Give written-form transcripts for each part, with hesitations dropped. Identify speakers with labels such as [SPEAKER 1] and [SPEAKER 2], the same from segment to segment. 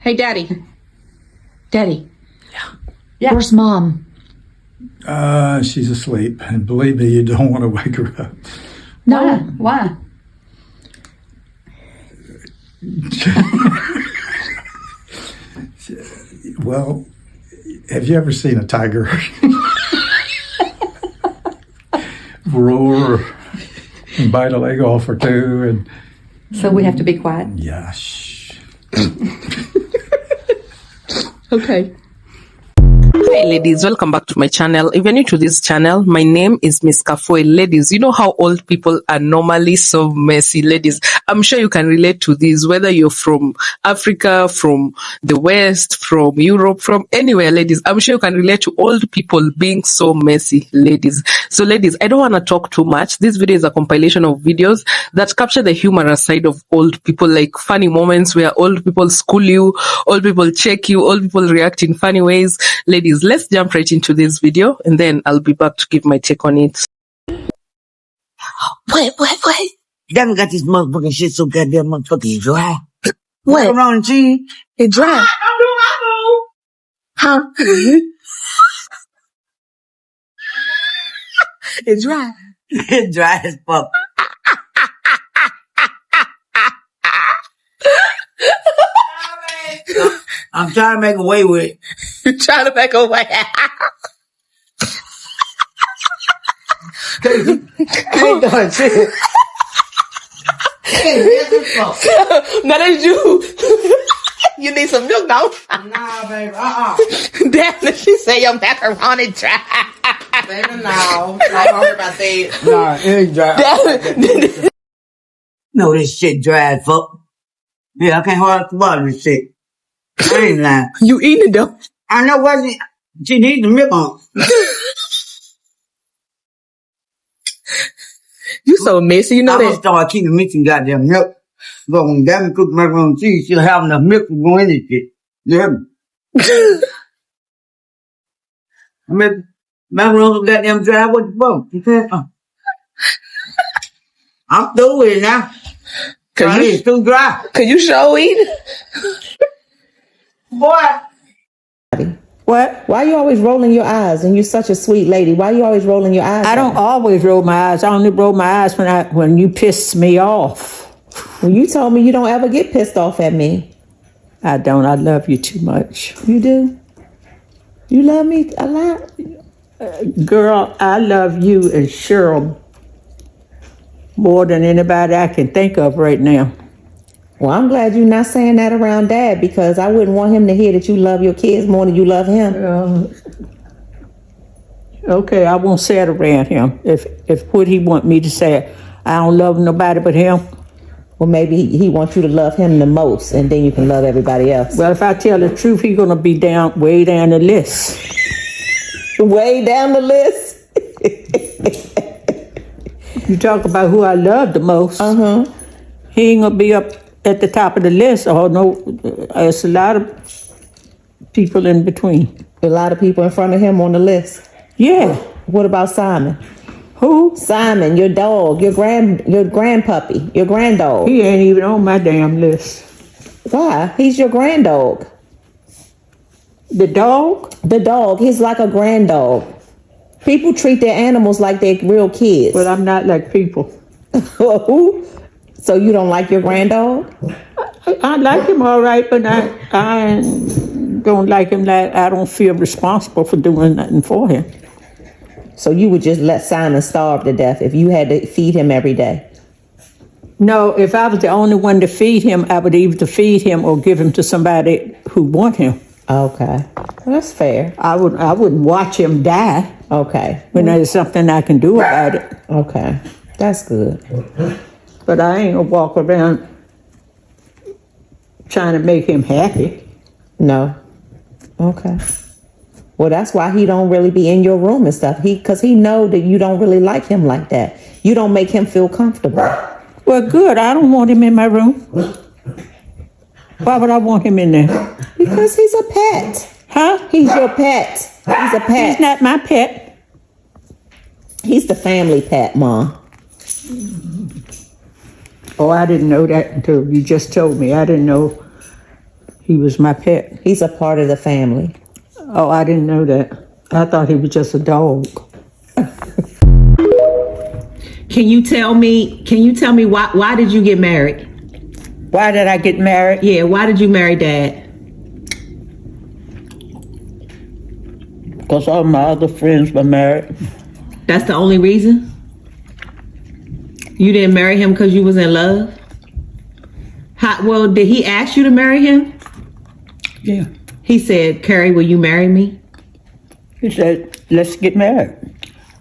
[SPEAKER 1] Hey, Daddy. Daddy.
[SPEAKER 2] Yeah.
[SPEAKER 1] Where's Mom?
[SPEAKER 3] She's asleep, and believe me, you don't want to wake her up.
[SPEAKER 1] No.
[SPEAKER 2] Why?
[SPEAKER 3] Well, have you ever seen a tiger roar and bite a leg off or two? And
[SPEAKER 2] So we have to be quiet.
[SPEAKER 3] yeah, shh.
[SPEAKER 1] Okay.
[SPEAKER 4] Hi ladies, welcome back to my channel. If you're new to this channel, my name is Miss Kafoe. Ladies, you know how old people are normally so messy. Ladies, I'm sure you can relate to this, whether you're from Africa, from the West, from Europe, from anywhere. Ladies, I'm sure you can relate to old people being so messy. Ladies, so ladies, I don't want to talk too much. This video is a compilation of videos that capture the humorous side of old people, like funny moments where old people school you, old people check you, old people react in funny ways. Ladies, let's jump right into this video and then I'll be back to give my take on it.
[SPEAKER 5] What? Damn, got this motherfucking shit so goddamn motherfucking dry.
[SPEAKER 4] What?
[SPEAKER 5] What's wrong, G?
[SPEAKER 4] It dry. Huh? It's dry.
[SPEAKER 5] It's dry as fuck. I'm trying to make a way with it.
[SPEAKER 4] You're trying to back away.
[SPEAKER 5] I ain't doing shit.
[SPEAKER 4] Now that's you. You need some milk now.
[SPEAKER 5] Nah, baby,
[SPEAKER 4] Damn, she say your macaroni dry.
[SPEAKER 5] Baby, no. I don't hear about that. Nah, it ain't dry. No, this shit dry as fuck. Yeah, I can't hold up the bottom of this shit. I ain't lying.
[SPEAKER 4] You eating it though.
[SPEAKER 5] I know what she needs the milk on.
[SPEAKER 4] You so messy, you know
[SPEAKER 5] I'm gonna
[SPEAKER 4] that.
[SPEAKER 5] start keeping mixing goddamn milk. But when Gabby cooks macaroni and cheese, she'll have enough milk to go in this shit. You hear me? I mean, macaroni so goddamn dry, what the fuck? You can't, I'm through with it now. It's too dry.
[SPEAKER 4] Could you show eat?
[SPEAKER 5] Boy.
[SPEAKER 6] What? Why you always rolling your eyes? And you're such a sweet lady. Why you always rolling your eyes?
[SPEAKER 7] I don't always roll my eyes. I only roll my eyes when you piss me off.
[SPEAKER 6] Well, you told me you don't ever get pissed off at me.
[SPEAKER 7] I don't. I love you too much.
[SPEAKER 6] You do? You love me a lot?
[SPEAKER 7] Girl, I love you and Cheryl more than anybody I can think of right now.
[SPEAKER 6] Well, I'm glad you're not saying that around Dad, because I wouldn't want him to hear that you love your kids more than you love him.
[SPEAKER 7] Okay, I won't say it around him. If what he want me to say, I don't love nobody but him.
[SPEAKER 6] Well, maybe he wants you to love him the most, and then you can love everybody else.
[SPEAKER 7] Well, if I tell the truth, he's gonna be way down the list.
[SPEAKER 6] Way down the list?
[SPEAKER 7] You talk about who I love the most. He ain't gonna be up at the top of the list. Oh no, it's a lot of people in between.
[SPEAKER 6] A lot of people in front of him on the list.
[SPEAKER 7] Yeah.
[SPEAKER 6] What about Simon?
[SPEAKER 7] Who?
[SPEAKER 6] Simon, your dog, your grandpuppy, your granddog.
[SPEAKER 7] He ain't even on my damn list.
[SPEAKER 6] Why? He's your granddog.
[SPEAKER 7] The dog?
[SPEAKER 6] The dog. He's like a granddog. People treat their animals like they're real kids.
[SPEAKER 7] But I'm not like people.
[SPEAKER 6] So you don't like your granddog?
[SPEAKER 7] I like him all right, but I don't like him. Like I don't feel responsible for doing nothing for him.
[SPEAKER 6] So you would just let Simon starve to death if you had to feed him every day?
[SPEAKER 7] No, if I was the only one to feed him, I would either feed him or give him to somebody who want him.
[SPEAKER 6] Okay. Well, that's fair.
[SPEAKER 7] I wouldn't watch him die.
[SPEAKER 6] Okay.
[SPEAKER 7] When there's something I can do about it.
[SPEAKER 6] Okay. That's good.
[SPEAKER 7] But I ain't gonna walk around trying to make him happy.
[SPEAKER 6] No. Okay. Well, that's why he don't really be in your room and stuff. Because he know that you don't really like him like that. You don't make him feel comfortable.
[SPEAKER 7] Well, good. I don't want him in my room. Why would I want him in there?
[SPEAKER 6] Because he's a pet.
[SPEAKER 7] Huh?
[SPEAKER 6] He's your pet. He's a pet.
[SPEAKER 7] He's not my pet.
[SPEAKER 6] He's the family pet, Mom.
[SPEAKER 7] Oh, I didn't know that until you just told me. I didn't know He was my pet.
[SPEAKER 6] He's a part of the family.
[SPEAKER 7] Oh, I didn't know that. I thought he was just a dog.
[SPEAKER 6] Can you tell me why did you get married?
[SPEAKER 7] Why did I get married?
[SPEAKER 6] Yeah, why did you marry Dad?
[SPEAKER 7] Because all my other friends were married.
[SPEAKER 6] That's the only reason? You didn't marry him because you was in love? Well, did he ask you to marry him?
[SPEAKER 7] Yeah.
[SPEAKER 6] He said, Carrie, will you marry me?
[SPEAKER 7] He said, let's get married.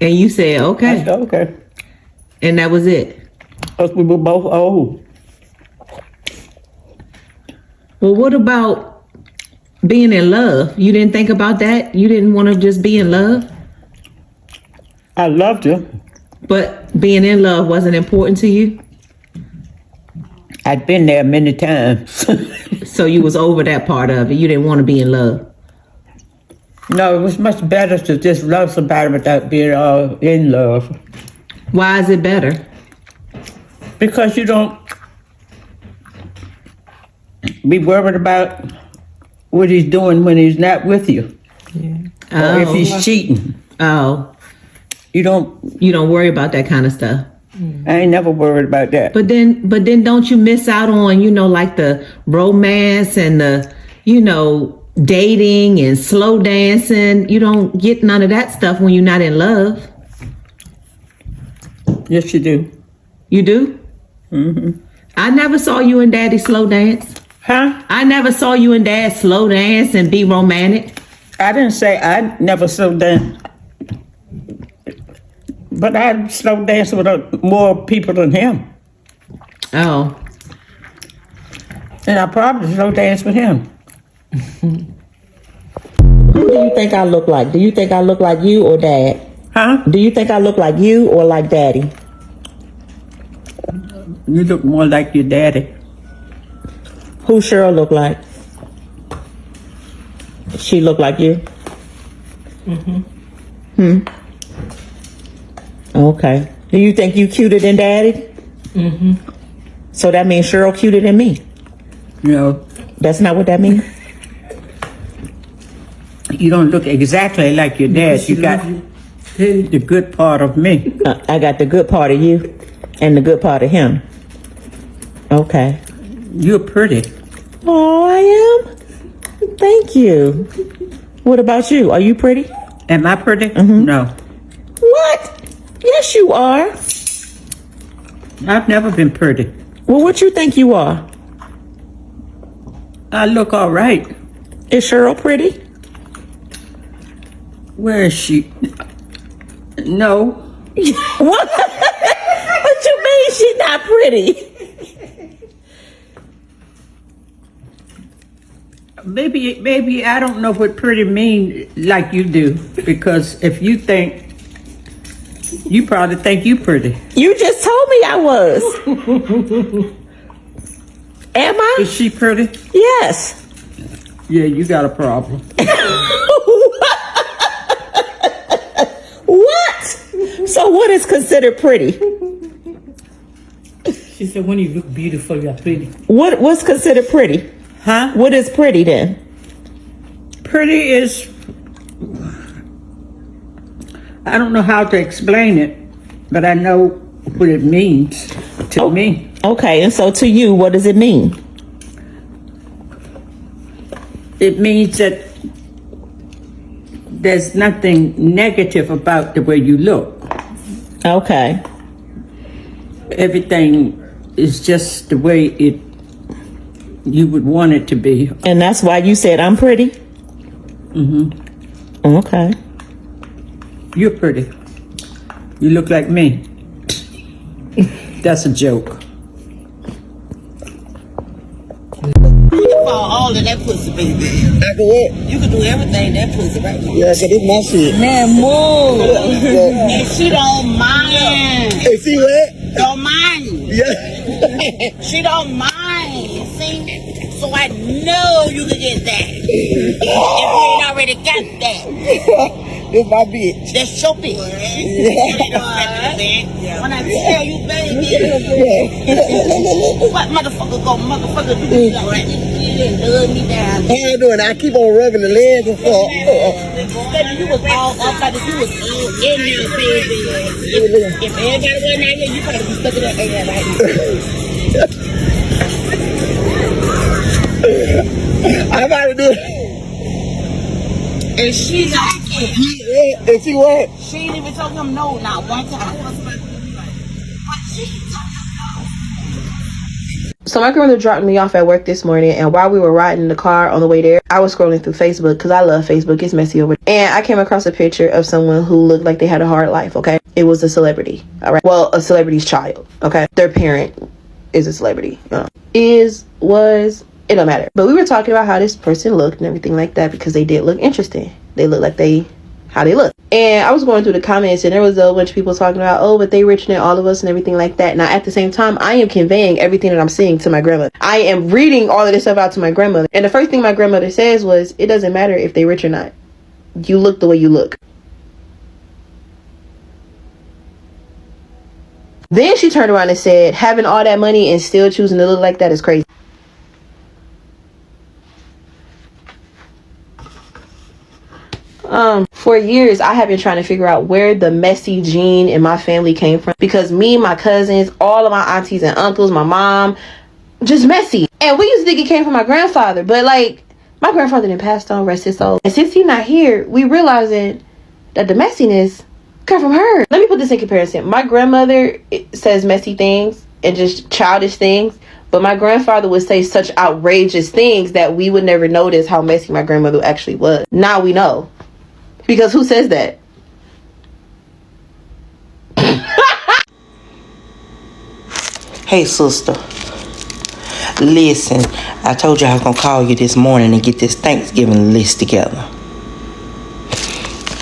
[SPEAKER 6] And you said,
[SPEAKER 7] I
[SPEAKER 6] okay.
[SPEAKER 7] said, okay.
[SPEAKER 6] And that was it.
[SPEAKER 7] Because we were both old.
[SPEAKER 6] Well, what about being in love? You didn't think about that? You didn't want to just be in love?
[SPEAKER 7] I loved him.
[SPEAKER 6] But being in love wasn't important to you?
[SPEAKER 7] I'd been there many times.
[SPEAKER 6] So you was over that part of it. You didn't want to be in love.
[SPEAKER 7] No, it was much better to just love somebody without being in love.
[SPEAKER 6] Why is it better?
[SPEAKER 7] Because you don't be worried about what he's doing when he's not with you. Or if he's cheating.
[SPEAKER 6] Oh,
[SPEAKER 7] You don't,
[SPEAKER 6] you don't worry about that kind of stuff.
[SPEAKER 7] I ain't never worried about that.
[SPEAKER 6] But then don't you miss out on, like the romance and the, dating and slow dancing? You don't get none of that stuff when you're not in love.
[SPEAKER 7] Yes, you do.
[SPEAKER 6] You do? Mm-hmm. I never saw you and Daddy slow dance.
[SPEAKER 7] Huh?
[SPEAKER 6] I never saw you and Dad slow dance and be romantic.
[SPEAKER 7] I didn't say I never slow dance. But I slow dance with more people than him.
[SPEAKER 6] Oh.
[SPEAKER 7] And I probably slow dance with him.
[SPEAKER 6] Who do you think I look like? Do you think I look like you or Dad?
[SPEAKER 7] Huh?
[SPEAKER 6] Do you think I look like you or like Daddy?
[SPEAKER 7] You look more like your daddy.
[SPEAKER 6] Who Cheryl look like? She look like you? Okay. Do you think you cuter than Daddy? So that means Cheryl cuter than me?
[SPEAKER 7] No,
[SPEAKER 6] That's not what that means?
[SPEAKER 7] you don't look exactly like your dad. You got the good part of me.
[SPEAKER 6] I got the good part of you and the good part of him. Okay.
[SPEAKER 7] You're pretty.
[SPEAKER 6] Oh, I am? Thank you. What about you? Are you pretty?
[SPEAKER 7] Am I pretty? No.
[SPEAKER 6] What? Yes, you are.
[SPEAKER 7] I've never been pretty.
[SPEAKER 6] Well, what you think you are?
[SPEAKER 7] I look all right.
[SPEAKER 6] Is Cheryl pretty?
[SPEAKER 7] Where is she? No.
[SPEAKER 6] What? What you mean she's not pretty?
[SPEAKER 7] Maybe I don't know what pretty mean like you do. Because if you think, you probably think you pretty.
[SPEAKER 6] You just told me I was. Am I?
[SPEAKER 7] Is she pretty?
[SPEAKER 6] Yes.
[SPEAKER 7] Yeah, you got a problem.
[SPEAKER 6] What? So what is considered pretty?
[SPEAKER 8] She said, when you look beautiful, you're pretty.
[SPEAKER 6] What's considered pretty?
[SPEAKER 7] Huh?
[SPEAKER 6] What is pretty then?
[SPEAKER 7] Pretty is, I don't know how to explain it, but I know what it means to me.
[SPEAKER 6] Okay, and so to you, what does it mean?
[SPEAKER 7] It means that there's nothing negative about the way you look.
[SPEAKER 6] Okay.
[SPEAKER 7] Everything is just the way you would want it to be.
[SPEAKER 6] And that's why you said I'm pretty? Okay.
[SPEAKER 7] You're pretty. You look like me. That's a joke.
[SPEAKER 5] All of that pussy, baby. I can what? You can do everything that pussy right now. Yeah, cause it's my shit.
[SPEAKER 9] Man, move. And she don't mind.
[SPEAKER 5] Hey, see what?
[SPEAKER 9] Don't mind.
[SPEAKER 5] Yeah.
[SPEAKER 9] She don't mind. See? So I know you can get that. If you ain't already got that.
[SPEAKER 5] It's my bitch.
[SPEAKER 9] That's your bitch. Yeah. When I tell you, baby. What motherfucker do you already? didn't love me down.
[SPEAKER 5] How you doing? I keep on rubbing the legs and stuff.
[SPEAKER 9] Baby, you was all up like you was all in there, baby. If everybody wasn't out here, you gotta be stuck in that air right now.
[SPEAKER 5] I gotta do it.
[SPEAKER 9] And she like it.
[SPEAKER 5] And she what?
[SPEAKER 9] She ain't even told him no, not one time.
[SPEAKER 10] So my grandmother dropped me off at work this morning, and while we were riding in the car on the way there, I was scrolling through Facebook because I love Facebook. It's messy over there. And I came across a picture of someone who looked like they had a hard life, okay? It was a celebrity, all right? Well, a celebrity's child, okay? Their parent is a celebrity. It don't matter. But we were talking about how this person looked and everything like that because they did look interesting. They look like how they look. And I was going through the comments and there was a bunch of people talking about, oh, but they richer than all of us and everything like that. Now, at the same time, I am conveying everything that I'm seeing to my grandmother. I am reading all of this stuff out to my grandmother. And the first thing my grandmother says was, it doesn't matter if they rich or not. You look the way you look. Then she turned around and said, having all that money and still choosing to look like that is crazy. For years, I have been trying to figure out where the messy gene in my family came from. Because me, my cousins, all of my aunties and uncles, my mom, just messy. And we used to think it came from my grandfather. But like, my grandfather didn't pass on, rest his soul. And since he's not here, we realizing that the messiness come from her. Let me put this in comparison. My grandmother says messy things and just childish things. But my grandfather would say such outrageous things that we would never notice how messy my grandmother actually was. Now we know. Because who says that?
[SPEAKER 11] Hey, sister. Listen, I told you I was going to call you this morning and get this Thanksgiving list together.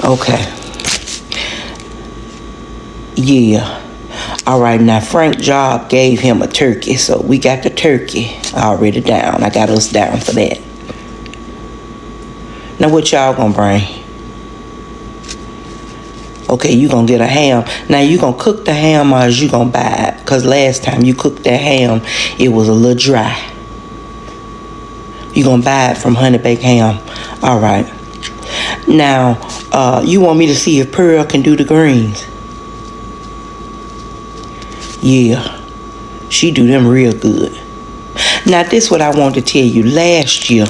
[SPEAKER 11] Okay. Yeah. All right, now Frank Job gave him a turkey, so we got the turkey already down. I got us down for that. Now what y'all gonna bring? Okay, you gonna get a ham. Now you gonna cook the ham or is you gonna buy it? Because last time you cooked that ham, it was a little dry. You gonna buy it from Honey Baked Ham. All right. Now, you want me to see if Pearl can do the greens? Yeah, she do them real good. Now, this is what I want to tell you. Last year,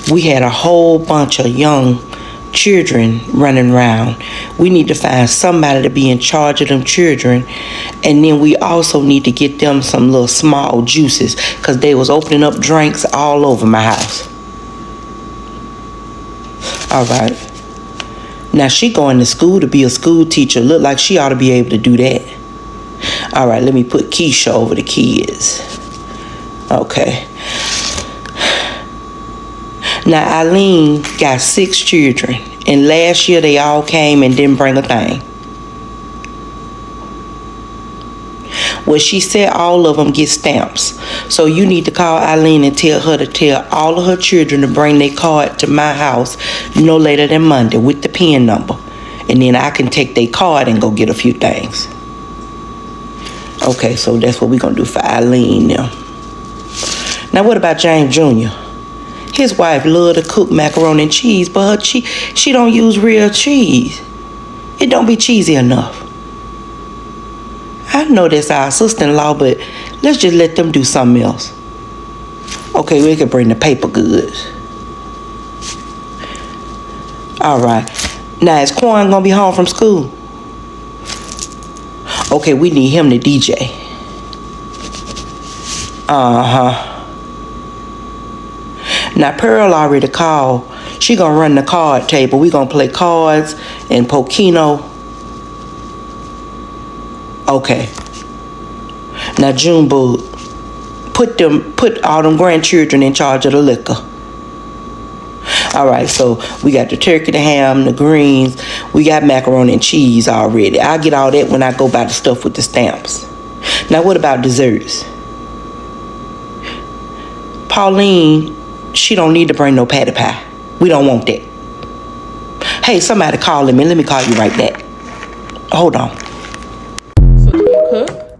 [SPEAKER 11] we had a whole bunch of young children running around. We need to find somebody to be in charge of them children. And then we also need to get them some little small juices because they was opening up drinks all over my house. All right. Now, she going to school to be a school teacher. Look like she ought to be able to do that. All right, let me put Keisha over the kids. Okay. Now, Eileen got 6 children. And last year, they all came and didn't bring a thing. Well, she said all of them get stamps. So you need to call Eileen and tell her to tell all of her children to bring their card to my house no later than Monday with the PIN number. And then I can take their card and go get a few things. Okay, so that's what we're going to do for Eileen now. Now, what about James Jr.? His wife loved to cook macaroni and cheese, but she don't use real cheese. It don't be cheesy enough. I know that's our sister-in-law, but let's just let them do something else. Okay, we can bring the paper goods. All right. Now, is Quan going to be home from school? Okay, we need him to DJ. Uh-huh. Now, Pearl already called. She gonna run the card table. We gonna play cards and Pokino. Okay. Now, Junebug, put all them grandchildren in charge of the liquor. All right, so we got the turkey, the ham, the greens. We got macaroni and cheese already. I'll get all that when I go buy the stuff with the stamps. Now, what about desserts? Pauline, she don't need to bring no patty pie. We don't want that. Hey, somebody call him and let me call you right back. Hold on.
[SPEAKER 1] So do you cook?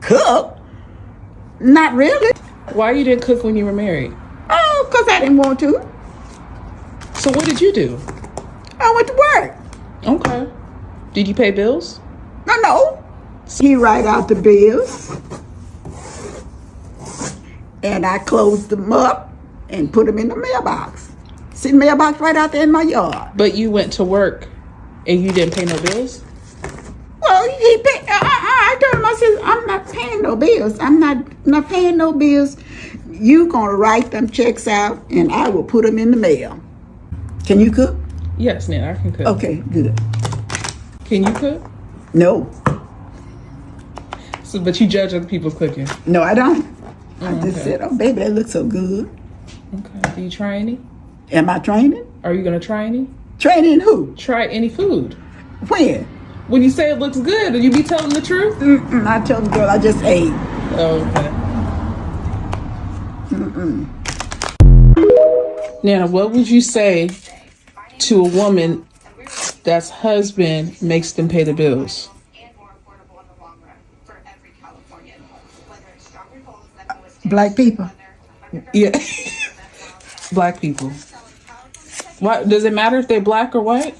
[SPEAKER 5] Cook? Not really.
[SPEAKER 12] Why you didn't cook when you were married?
[SPEAKER 7] Oh, because I didn't want to.
[SPEAKER 12] So what did you do?
[SPEAKER 7] I went to work.
[SPEAKER 12] Okay. Did you pay bills?
[SPEAKER 7] No. He write out the bills. And I closed them up and put them in the mailbox. See the mailbox right out there in my yard.
[SPEAKER 12] But you went to work and you didn't pay no bills?
[SPEAKER 7] Well, he paid. I told him, I said, I'm not paying no bills. I'm not paying no bills. You gonna write them checks out and I will put them in the mail. Can you cook?
[SPEAKER 12] Yes, Nan, I can cook.
[SPEAKER 7] Okay, good.
[SPEAKER 12] Can you cook?
[SPEAKER 7] No.
[SPEAKER 12] So, but you judge other people's cooking?
[SPEAKER 7] No, I don't. I just said, oh, baby, that looks so good.
[SPEAKER 12] Okay. Do you try any?
[SPEAKER 7] Am I training?
[SPEAKER 12] Are you going to try any?
[SPEAKER 7] Training who?
[SPEAKER 12] Try any food.
[SPEAKER 7] When?
[SPEAKER 12] When you say it looks good, and you be telling the truth?
[SPEAKER 7] I tell the girl I just ate.
[SPEAKER 12] Oh, okay. Nana, what would you say to a woman that's husband makes them pay the bills?
[SPEAKER 7] Black people.
[SPEAKER 12] Yeah. Black people. Why does it matter if they're black or white?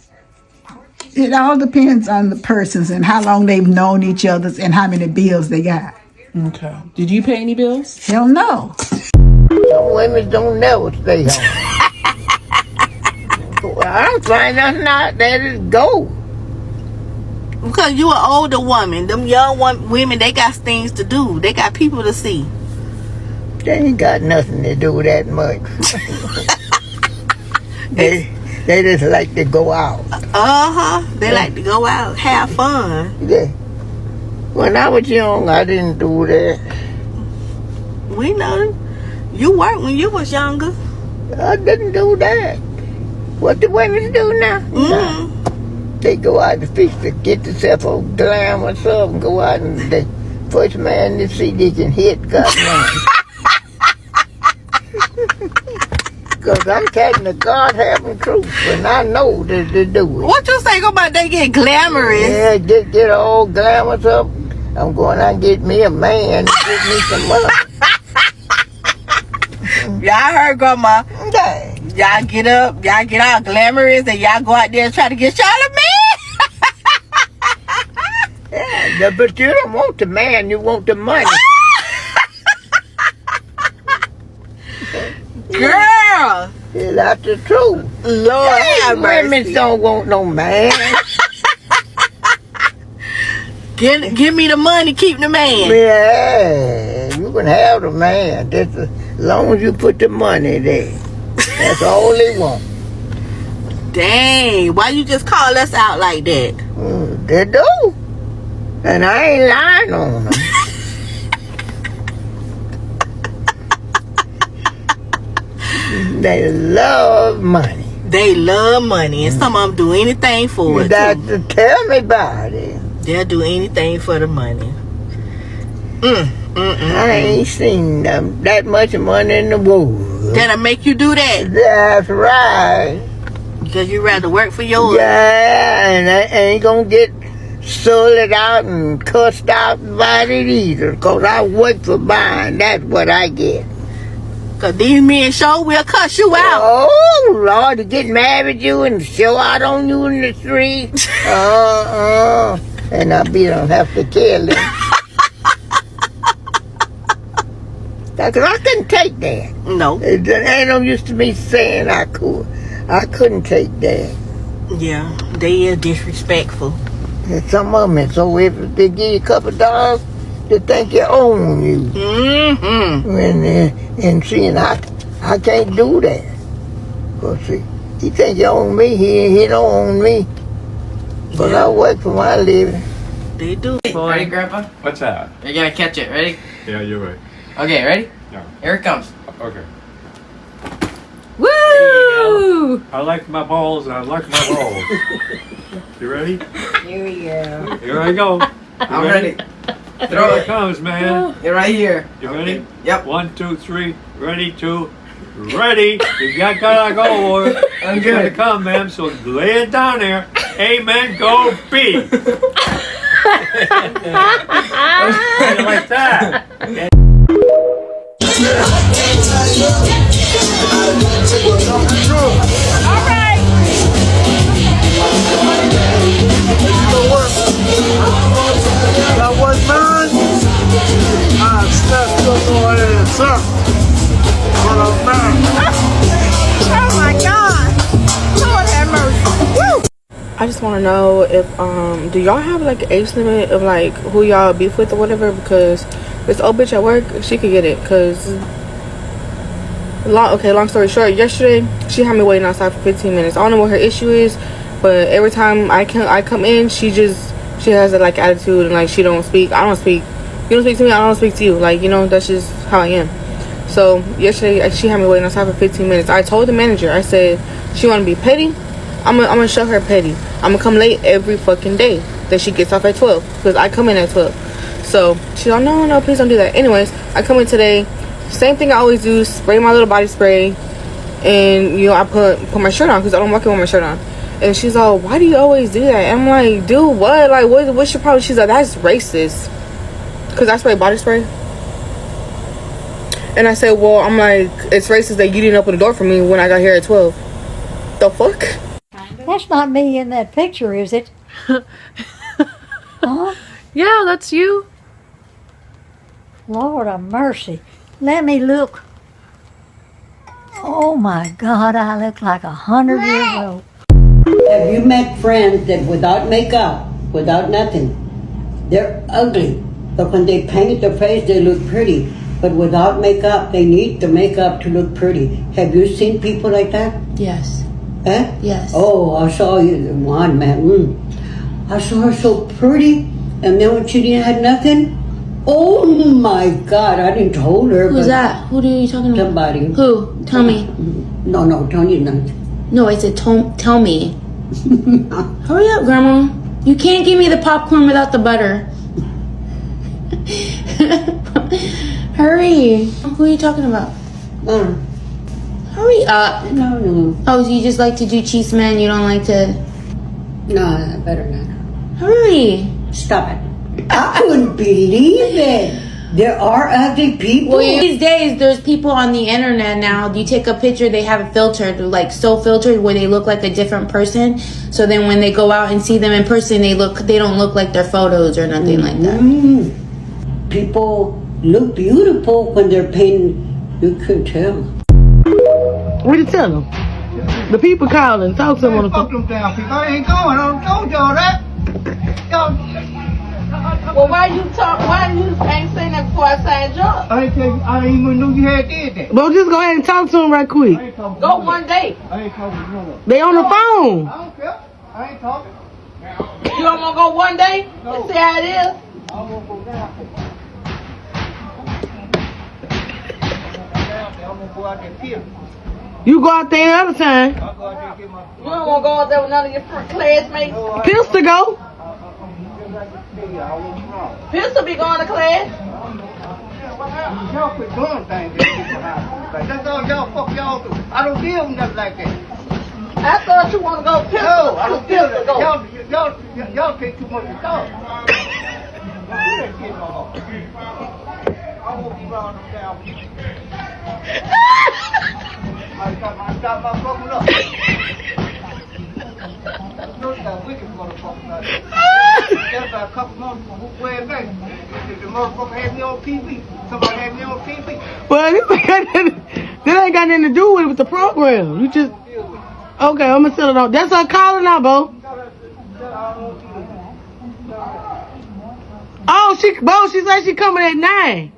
[SPEAKER 7] It all depends on the persons and how long they've known each other and how many bills they got.
[SPEAKER 12] Okay. Did you pay any bills?
[SPEAKER 7] Hell no.
[SPEAKER 13] Some women don't never stay home. I'm trying nothing out there to go.
[SPEAKER 9] Because you an older woman. Them young women, they got things to do. They got people to see.
[SPEAKER 13] They ain't got nothing to do that much. They just like to go out.
[SPEAKER 9] They like to go out, have fun.
[SPEAKER 13] Yeah. When I was young, I didn't do that.
[SPEAKER 9] We know. You worked when you was younger.
[SPEAKER 13] I didn't do that. What the women do now? Mm-hmm. They go out to fish to get themselves a glam or something. Go out and the first man to see they can hit, goddamn. Because I'm telling the God having truth, and I know that they do it.
[SPEAKER 9] What you think about they get glamorous?
[SPEAKER 13] Yeah, get all glamorous up. I'm going out and get me a man and get me some money.
[SPEAKER 9] Y'all heard Grandma.
[SPEAKER 13] Yeah.
[SPEAKER 9] Y'all get up, y'all get all glamorous, and y'all go out there and try to get y'all a man.
[SPEAKER 13] Yeah, but you don't want the man, you want the money.
[SPEAKER 9] Girl!
[SPEAKER 13] Yeah, that's the truth.
[SPEAKER 9] Lord have mercy.
[SPEAKER 13] Women don't want no man.
[SPEAKER 9] Give me the money, keep the man.
[SPEAKER 13] Yeah, you can have the man. Just as long as you put the money there. That's all they want.
[SPEAKER 9] Dang, why you just call us out like that?
[SPEAKER 13] They do. And I ain't lying on them. They love money.
[SPEAKER 9] They love money, and some of them do anything for it.
[SPEAKER 13] Tell me about it.
[SPEAKER 9] They'll do anything for the money.
[SPEAKER 13] I ain't seen that much money in the world.
[SPEAKER 9] That'll make you do that?
[SPEAKER 13] That's right.
[SPEAKER 9] Because you rather work for yours.
[SPEAKER 13] Yeah, and I ain't gonna get sold out and cussed out by it either. Because I work for mine. That's what I get.
[SPEAKER 9] Because these men sure will cuss you out.
[SPEAKER 13] Oh, Lord, to get mad at you and show out on you in the street. And I don't have to kill them. Because I couldn't take that.
[SPEAKER 9] No.
[SPEAKER 13] It ain't no use to me saying I could. I couldn't take that.
[SPEAKER 9] Yeah, they are disrespectful.
[SPEAKER 13] And some of them, so if they give you a couple of dollars, they think they own you. And see, I can't do that. Because see, he think he own me, he don't own me. But I work for my living.
[SPEAKER 9] They do.
[SPEAKER 14] Ready, Grandpa?
[SPEAKER 15] What's that?
[SPEAKER 14] You're gonna catch it. Ready?
[SPEAKER 15] Yeah, you're right.
[SPEAKER 14] Okay, ready?
[SPEAKER 15] Yeah.
[SPEAKER 14] Here it comes.
[SPEAKER 15] Okay.
[SPEAKER 14] Woo!
[SPEAKER 15] I like my balls. I like my balls. You ready?
[SPEAKER 14] Here we go.
[SPEAKER 15] Here I go.
[SPEAKER 14] I'm ready.
[SPEAKER 15] Here it comes, man.
[SPEAKER 14] You're right here.
[SPEAKER 15] You ready?
[SPEAKER 14] Yep.
[SPEAKER 15] 1, 2, 3. Ready, 2. Ready. You gotta go, boy.
[SPEAKER 14] I'm
[SPEAKER 15] It's
[SPEAKER 14] good.
[SPEAKER 15] gonna come, man. So lay it down there. Amen. Go be. Like that.
[SPEAKER 10] I just want to know if do y'all have like an age limit of like who y'all beef with or whatever? Because this old bitch at work, she could get it. Because long story short, yesterday she had me waiting outside for 15 minutes. I don't know what her issue is, but every time I come in, she has a like attitude and like she don't speak. I don't speak. You don't speak to me, I don't speak to you. Like, you know, that's just how I am. So yesterday she had me waiting outside for 15 minutes. I told the manager, I said, she want to be petty, I'm gonna show her petty. I'm gonna come late every fucking day that she gets off at 12 because I come in at 12. So she's like, no, please don't do that. Anyways, I come in today, same thing I always do, spray my little body spray, and you know, I put my shirt on because I don't walk in with my shirt on. And she's all, why do you always do that? And I'm like, dude, what? Like, what's your problem? She's like, that's racist because I spray body spray. And I said, well, I'm like, it's racist that you didn't open the door for me when I got here at 12. The fuck?
[SPEAKER 16] That's not me in that picture, is it? Huh?
[SPEAKER 10] Yeah, that's you.
[SPEAKER 16] Lord of mercy. Let me look. Oh my God, I look like 100 years old.
[SPEAKER 13] Have you met friends that without makeup, without nothing, they're ugly, but when they paint their face, they look pretty. But without makeup, they need the makeup to look pretty. Have you seen people like that?
[SPEAKER 10] Yes.
[SPEAKER 13] Eh?
[SPEAKER 10] Yes.
[SPEAKER 13] Oh, I saw you one, man. I saw her so pretty, and then when she didn't have nothing, oh my God, I didn't told her.
[SPEAKER 10] Who's that? Who are you talking about?
[SPEAKER 13] Somebody.
[SPEAKER 10] Who? Tell me.
[SPEAKER 13] No, Tony, no.
[SPEAKER 10] No, I said tell me. Hurry up, Grandma. You can't give me the popcorn without the butter. Hurry. Who are you talking about? Hurry up.
[SPEAKER 13] No.
[SPEAKER 10] Oh, so you just like to do cheese man? You don't like to...
[SPEAKER 13] No, better not.
[SPEAKER 10] Hurry.
[SPEAKER 13] Stop it. I couldn't believe it. There are ugly people.
[SPEAKER 10] Well, these days, there's people on the internet now. You take a picture, they have it filtered, like so filtered where they look like a different person. So then when they go out and see them in person, they don't look like their photos or nothing like that.
[SPEAKER 13] People look beautiful when they're painting. You could tell.
[SPEAKER 17] What you tell them? The people calling. Talk to them on the phone. Fuck them down people. I ain't going. I told y'all that.
[SPEAKER 10] Well, why you ain't saying that before I signed you up?
[SPEAKER 17] I didn't even know you had did that. Well, just go ahead and talk to them right quick.
[SPEAKER 10] Go one day.
[SPEAKER 17] I ain't talking to them. They on the phone.
[SPEAKER 13] I don't care. I ain't talking.
[SPEAKER 10] You don't want to go one day and see how it is?
[SPEAKER 13] I won't go down. I'm gonna go out there and kill.
[SPEAKER 17] You go out there another time.
[SPEAKER 13] I'll go out there and get my...
[SPEAKER 10] You don't want to go out there with none of your classmates?
[SPEAKER 17] Pistol go.
[SPEAKER 10] Pistol be going to class.
[SPEAKER 13] Y'all quit doing things that people have. That's all y'all fuck y'all do. I don't deal with nothing like that.
[SPEAKER 10] I thought you want to go pistol.
[SPEAKER 13] No, I don't deal with that. Y'all take too much to talk. I won't be around them down. I got my fucking up. Those got wicked motherfuckers out there. That's about a couple months from who way back. The motherfucker had me on TV. Somebody had me on TV.
[SPEAKER 17] Well, that ain't got nothing to do with the program. You just... Okay, I'm gonna tell it on. That's her calling now, Bo. Oh, she said she coming at 9.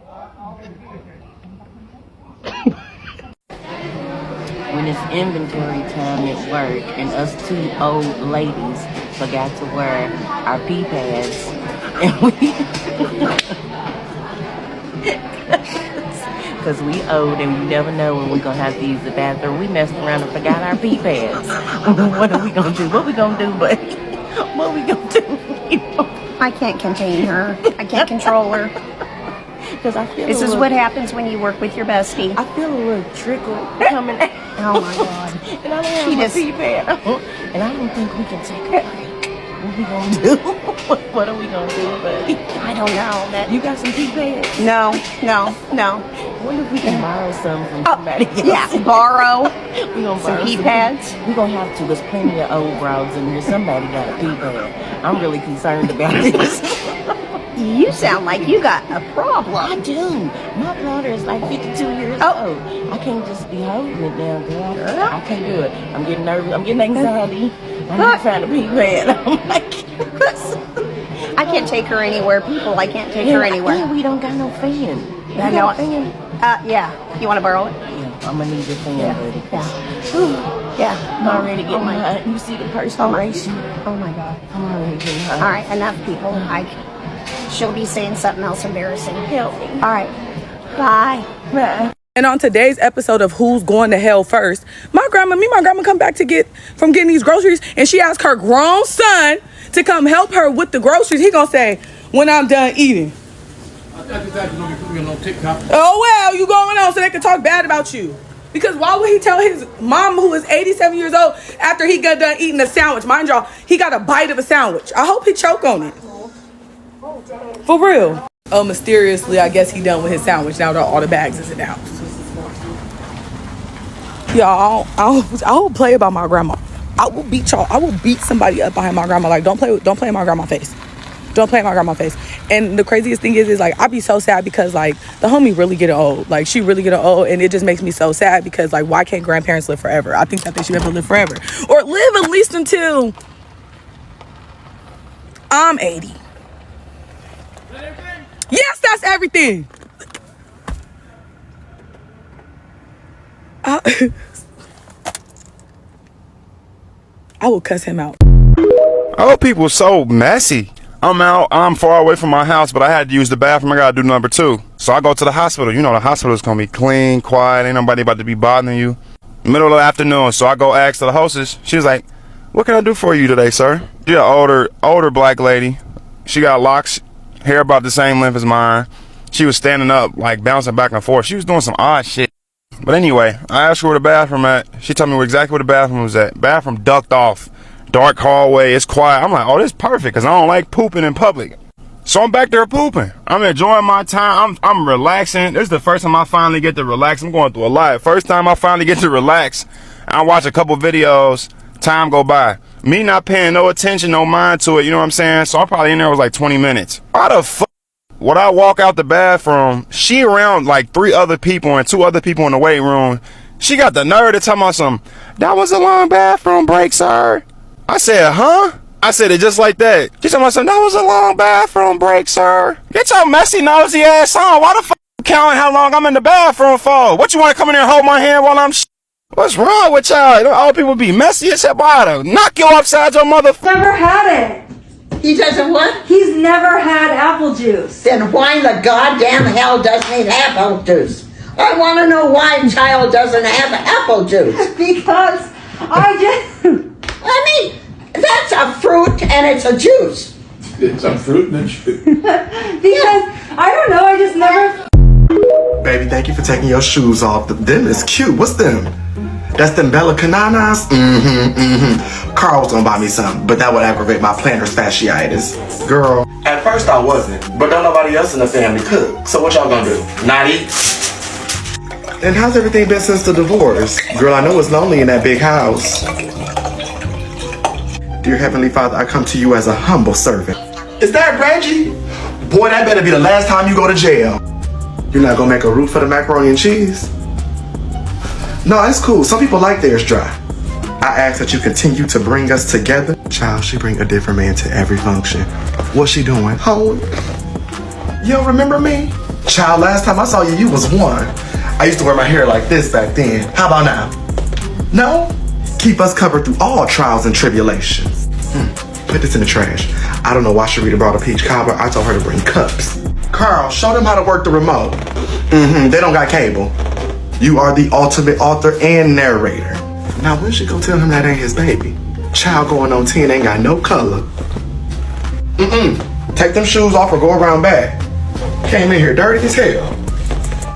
[SPEAKER 18] When it's inventory time at work and us two old ladies forgot to wear our pee pads and because we old and we never know when we're gonna have to use the bathroom, we messed around and forgot our pee pads. What are we gonna do? What we gonna do, buddy? What we gonna do?
[SPEAKER 19] I can't contain her. I can't control her.
[SPEAKER 18] Because I feel
[SPEAKER 19] this is what happens when you work with your bestie.
[SPEAKER 18] I feel a little trickle coming out.
[SPEAKER 19] Oh my God.
[SPEAKER 18] And I don't have my pee pad. And I don't think we can take a break. What we gonna do? What are we gonna do, buddy?
[SPEAKER 19] I don't know.
[SPEAKER 18] You got some pee pads?
[SPEAKER 19] No.
[SPEAKER 18] I wonder if we can borrow some from somebody else.
[SPEAKER 19] Yeah, borrow.
[SPEAKER 18] We gonna
[SPEAKER 19] some
[SPEAKER 18] borrow
[SPEAKER 19] pee pads.
[SPEAKER 18] We're gonna have to. There's plenty of old broads in here. Somebody got a pee pad. I'm really concerned about this.
[SPEAKER 19] You sound like you got a problem.
[SPEAKER 18] I do. My daughter is like 52 years old. I can't just be holding it down, girl. I can't do it. I'm getting nervous. I'm getting anxiety. I'm not trying to be bad. I'm like,
[SPEAKER 19] I can't take her anywhere, people. I can't take her anywhere.
[SPEAKER 18] Yeah, we don't got no fan.
[SPEAKER 19] I know it. Yeah. You want to borrow it?
[SPEAKER 18] Yeah, I'm gonna need your fan, buddy.
[SPEAKER 19] Yeah. Yeah.
[SPEAKER 18] I'm already getting hot. You see the perspiration?
[SPEAKER 19] Oh my God.
[SPEAKER 18] I'm already getting hot.
[SPEAKER 19] All right, enough, people. She'll be saying something else embarrassing.
[SPEAKER 18] Help me.
[SPEAKER 19] All right. Bye.
[SPEAKER 18] Bye.
[SPEAKER 20] And on today's episode of Who's Going to Hell First, my grandma come back from getting these groceries, and she asked her grown son to come help her with the groceries. He gonna say, when I'm done eating. Oh well, you going on so they can talk bad about you. Because why would he tell his mom, who is 87 years old, after he got done eating a sandwich? Mind y'all, he got a bite of a sandwich. I hope he choke on it. For real. Oh, mysteriously, I guess he done with his sandwich. Now that all the bags is in the house. Y'all, I don't play about my grandma. I will beat y'all. I will beat somebody up behind my grandma. Like, don't play in my grandma's face. Don't play in my grandma's face. And the craziest thing is like, I be so sad because, like, the homie really getting old. Like, she really getting old, and it just makes me so sad because, like, why can't grandparents live forever? I think that they should be able to live forever. Or live at least until I'm 80. Yes, that's everything. I will cuss him out.
[SPEAKER 21] Oh, people so messy. I'm far away from my house, but I had to use the bathroom. I gotta do number 2. So I go to the hospital. You know, the hospital is gonna be clean, quiet. Ain't nobody about to be bothering you. Middle of the afternoon. So I go ask to the hostess. She's like, "What can I do for you today, sir?" She's an older black lady. She got locks, hair about the same length as mine. She was standing up, like bouncing back and forth. She was doing some odd shit. But anyway, I asked her where the bathroom at. She told me exactly where the bathroom was at. Bathroom ducked off. Dark hallway, it's quiet. I'm like, oh, this is perfect, because I don't like pooping in public. So I'm back there pooping. I'm enjoying my time. I'm relaxing. This is the first time I finally get to relax. I'm going through a lot. First time I finally get to relax. I watch a couple videos. Time go by. Me not paying no attention, no mind to it. You know what I'm saying? So I'm probably in there was like 20 minutes. Why the fuck would I walk out the bathroom? She around like 3 other people and 2 other people in the weight room. She got the nerve to tell me something. That was a long bathroom break, sir. I said, huh? I said it just like that. She told me something. That was a long bathroom break, sir. Get your messy, nosy ass on. Why the fuck you counting how long I'm in the bathroom for? What, you want to come in here and hold my hand while I'm What's wrong with y'all? All people be messy as hell. Boy, knock you upside your motherfucker.
[SPEAKER 22] Never had it.
[SPEAKER 7] He doesn't what?
[SPEAKER 22] He's never had apple juice.
[SPEAKER 7] Then why the goddamn hell doesn't he have apple juice? I want to know why a child doesn't have apple juice.
[SPEAKER 22] Because I just...
[SPEAKER 7] I mean, that's a fruit and it's a juice.
[SPEAKER 3] It's a fruit and a juice.
[SPEAKER 22] Because, I don't know, I just never...
[SPEAKER 23] Baby, thank you for taking your shoes off. Them is cute. What's them? That's them Bella Cananas? Carl was gonna buy me some, but that would aggravate my plantar fasciitis. Girl. At first I wasn't, but don't nobody else in the family cook. So what y'all gonna do? Not eat? And how's everything been since the divorce? Girl, I know it's lonely in that big house. Dear Heavenly Father, I come to you as a humble servant. Is that Reggie? Boy, that better be the last time you go to jail. You're not gonna make a roux for the macaroni and cheese? No, it's cool. Some people like theirs dry. I ask that you continue to bring us together. Child, she bring a different man to every function. What's she doing? Home. You don't remember me? Child, last time I saw you, you was 1. I used to wear my hair like this back then. How about now? No? Keep us covered through all trials and tribulations. Put this in the trash. I don't know why Sharita brought a peach cobbler. I told her to bring cups. Carl, show them how to work the remote. They don't got cable. You are the ultimate author and narrator. Now when she go tell him that ain't his baby? Child going on 10 ain't got no color. Take them shoes off or go around back. Came in here dirty as hell.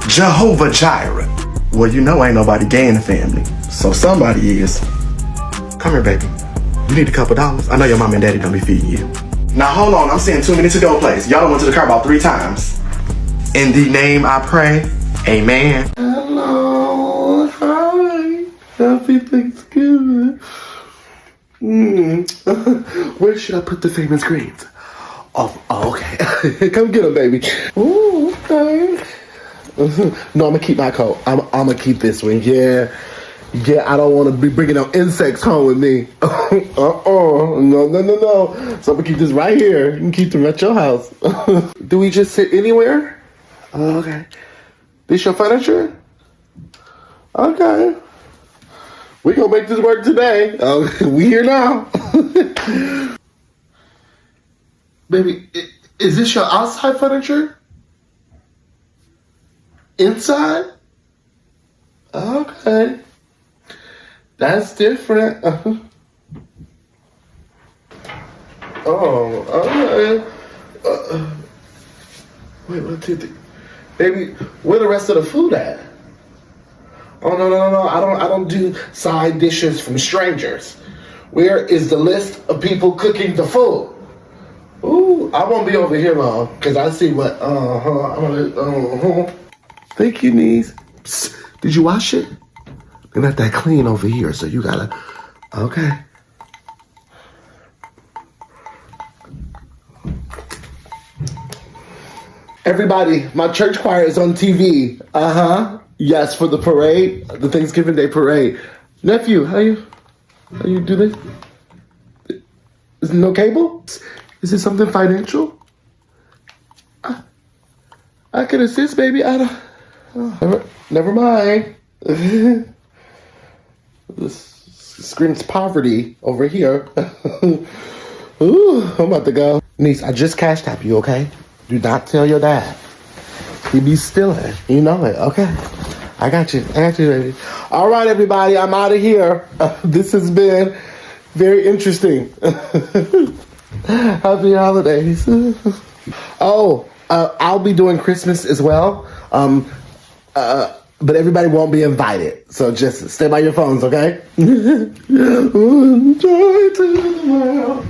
[SPEAKER 23] Jehovah Jireh. Well, you know ain't nobody gay in the family. So somebody is. Come here, baby. You need a couple dollars. I know your mom and daddy don't be feeding you. Now hold on, I'm seeing too many to-go places. Y'all done went to the car about 3 times. In the name I pray, amen. Hello, hi, happy Thanksgiving. Where should I put the famous greens? Oh, okay. Come get him, baby. Ooh, okay. No, I'm gonna keep my coat. I'm gonna keep this one. Yeah, I don't want to be bringing no insects home with me. No. So I'm gonna keep this right here. You can keep them at your house. Do we just sit anywhere? Oh, okay. This your furniture? Okay. We gonna make this work today. We here now. Baby, is this your outside furniture? Inside? Okay. That's different. Okay. Wait, what did the... Baby, where the rest of the food at? Oh, no. I don't do side dishes from strangers. Where is the list of people cooking the food? Ooh, I won't be over here long, because I see what, Thank you, niece. Psst, did you wash it? They're not that clean over here, so you gotta, okay. Everybody, my church choir is on TV. Yes, for the parade, the Thanksgiving Day parade. Nephew, how you do this? Is no cable? Is it something financial? I can assist, baby. Never mind. This screams poverty over here. Ooh, I'm about to go. Niece, I just cashed out you, okay? Do not tell your dad. He be stealing. You know it, okay? I got you, baby. All right, everybody, I'm out of here. This has been very interesting. Happy holidays. I'll be doing Christmas as well. But everybody won't be invited. So just stay by your phones, okay? Joy to the world.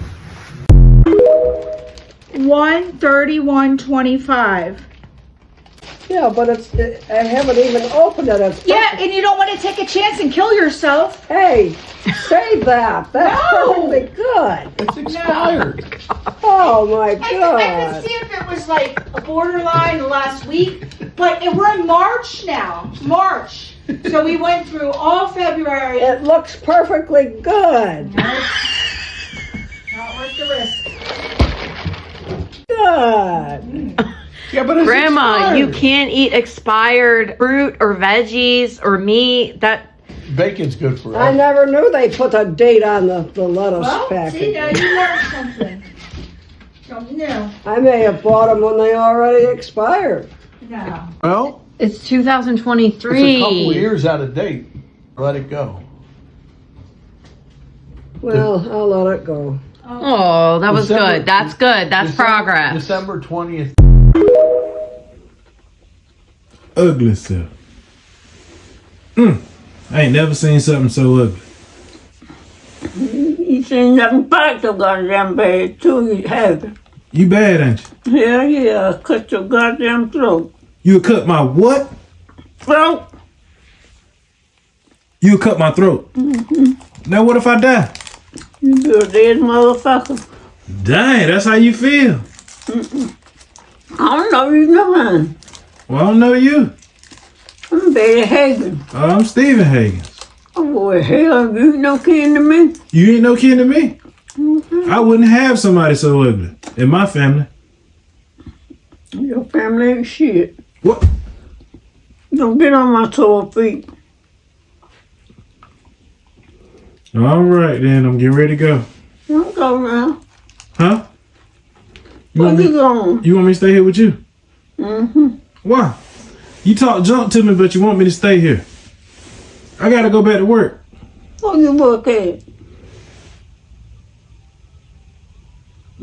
[SPEAKER 2] 1:31:25.
[SPEAKER 13] Yeah, but I haven't even opened it.
[SPEAKER 2] Yeah, and you don't want to take a chance and kill yourself.
[SPEAKER 13] Hey, save that. That's perfectly good.
[SPEAKER 3] It's expired.
[SPEAKER 13] Oh my
[SPEAKER 2] I
[SPEAKER 13] God.
[SPEAKER 2] could see if it was like a borderline last week, but we're in March now. March. So we went through all February.
[SPEAKER 13] It looks perfectly good.
[SPEAKER 2] Not worth the risk.
[SPEAKER 13] Good.
[SPEAKER 3] Yeah, but it's
[SPEAKER 4] Grandma,
[SPEAKER 3] expired.
[SPEAKER 4] you can't eat expired fruit or veggies or meat.
[SPEAKER 3] Bacon's good for us.
[SPEAKER 13] I never knew they put a date on the lettuce package.
[SPEAKER 2] See, now you learned something. Something new.
[SPEAKER 13] I may have bought them when they already expired.
[SPEAKER 2] No.
[SPEAKER 3] Well,
[SPEAKER 4] It's 2023.
[SPEAKER 3] it's a couple of years out of date. Let it go.
[SPEAKER 13] Well, I'll let it go.
[SPEAKER 4] Oh, that was
[SPEAKER 3] December-
[SPEAKER 4] good. That's good. That's progress.
[SPEAKER 3] December 20th.
[SPEAKER 8] Ugly stuff. I ain't never seen something so ugly.
[SPEAKER 13] You seen nothing back so goddamn bad too, you have.
[SPEAKER 8] You bad, ain't you?
[SPEAKER 13] Yeah, cut your goddamn throat.
[SPEAKER 8] You cut my what?
[SPEAKER 13] Throat?
[SPEAKER 8] You cut my throat. Now what if I die?
[SPEAKER 13] You be a dead motherfucker.
[SPEAKER 8] Dang, that's how you feel.
[SPEAKER 13] I don't know you nothing.
[SPEAKER 8] Well, I don't know you.
[SPEAKER 13] I'm Betty Hagen.
[SPEAKER 8] I'm Stephen Hagen.
[SPEAKER 13] Oh boy, hell, you ain't no kin to me.
[SPEAKER 8] You ain't no kin to me. I wouldn't have somebody so ugly in my family.
[SPEAKER 13] Your family ain't shit.
[SPEAKER 8] What?
[SPEAKER 13] Don't get on my sore feet.
[SPEAKER 8] All right, then. I'm getting ready to go.
[SPEAKER 13] Don't go now.
[SPEAKER 8] Huh?
[SPEAKER 13] Where you going?
[SPEAKER 8] You want me to stay here with you?
[SPEAKER 13] Mm-hmm.
[SPEAKER 8] Why? You talk junk to me, but you want me to stay here. I gotta go back to work.
[SPEAKER 13] Where you work at?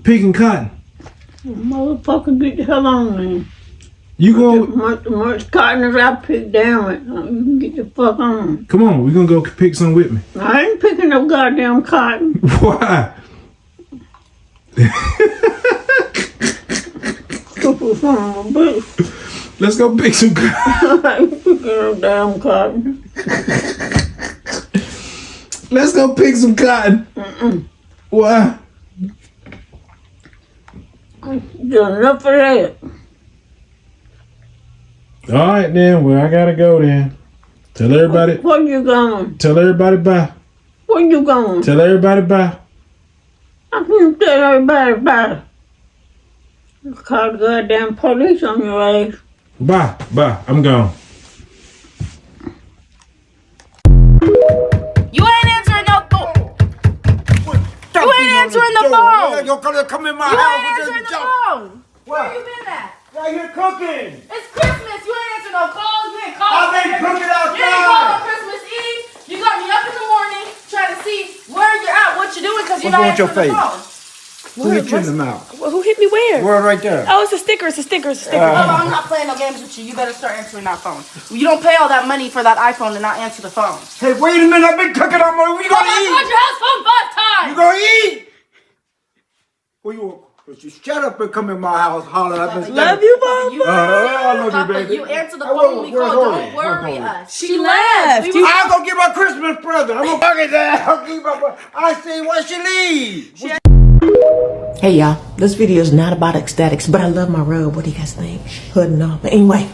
[SPEAKER 8] Picking cotton.
[SPEAKER 13] Motherfucker, get the hell on then.
[SPEAKER 8] You go.
[SPEAKER 13] Much cotton as I pick down it. You can get the fuck on.
[SPEAKER 8] Come on, we gonna go pick some with me.
[SPEAKER 13] I ain't picking no goddamn cotton.
[SPEAKER 8] Why?
[SPEAKER 13] Stupid son of a bitch.
[SPEAKER 8] Let's go pick some cotton.
[SPEAKER 13] I ain't picking no damn cotton.
[SPEAKER 8] Let's go pick some cotton. Why?
[SPEAKER 13] Enough for that.
[SPEAKER 8] All right, then. Well, I gotta go then. Tell everybody.
[SPEAKER 13] Where you going?
[SPEAKER 8] Tell everybody bye.
[SPEAKER 13] Where you going?
[SPEAKER 8] Tell everybody bye.
[SPEAKER 13] I can't tell everybody bye. Call the goddamn police on your ass.
[SPEAKER 8] Bye. Bye. I'm gone.
[SPEAKER 18] You ain't answering no phone. You ain't answering the phone.
[SPEAKER 15] Come in my
[SPEAKER 18] You
[SPEAKER 15] house
[SPEAKER 18] ain't
[SPEAKER 15] with
[SPEAKER 18] answering
[SPEAKER 15] this
[SPEAKER 18] the
[SPEAKER 15] junk.
[SPEAKER 18] phone.
[SPEAKER 15] What?
[SPEAKER 18] Where you been at?
[SPEAKER 15] Right here cooking.
[SPEAKER 18] It's Christmas. You ain't answering no calls. You ain't calling.
[SPEAKER 15] I've been cooking outside.
[SPEAKER 18] You ain't called on Christmas Eve. You got me up in the morning trying to see where you're at, what you're doing, because you're not
[SPEAKER 15] What's wrong with
[SPEAKER 18] answering
[SPEAKER 15] your
[SPEAKER 18] the phone.
[SPEAKER 15] Who hit you in the mouth?
[SPEAKER 20] Who hit me where?
[SPEAKER 15] Word right there.
[SPEAKER 20] Oh, it's a sticker. It's a sticker. It's a sticker.
[SPEAKER 18] I'm not playing no games with you. You better start answering that phone. You don't pay all that money for that iPhone to not answer the phone.
[SPEAKER 15] Hey, wait a minute. I've been cooking all morning. What you gonna eat?
[SPEAKER 18] I called your house phone 5 times.
[SPEAKER 15] You gonna eat? Where you? But you shut up and come in my house hollering. I've been
[SPEAKER 20] Love you, Mom.
[SPEAKER 15] I love you, baby.
[SPEAKER 18] You answer the phone when we call. Don't worry us.
[SPEAKER 20] She left.
[SPEAKER 15] I'll go get my Christmas present. I'm gonna fuck it down. I see where she leaves.
[SPEAKER 1] Hey y'all, this video is not about ecstatics, but I love my robe. What do you guys think? Hood and all. But anyway,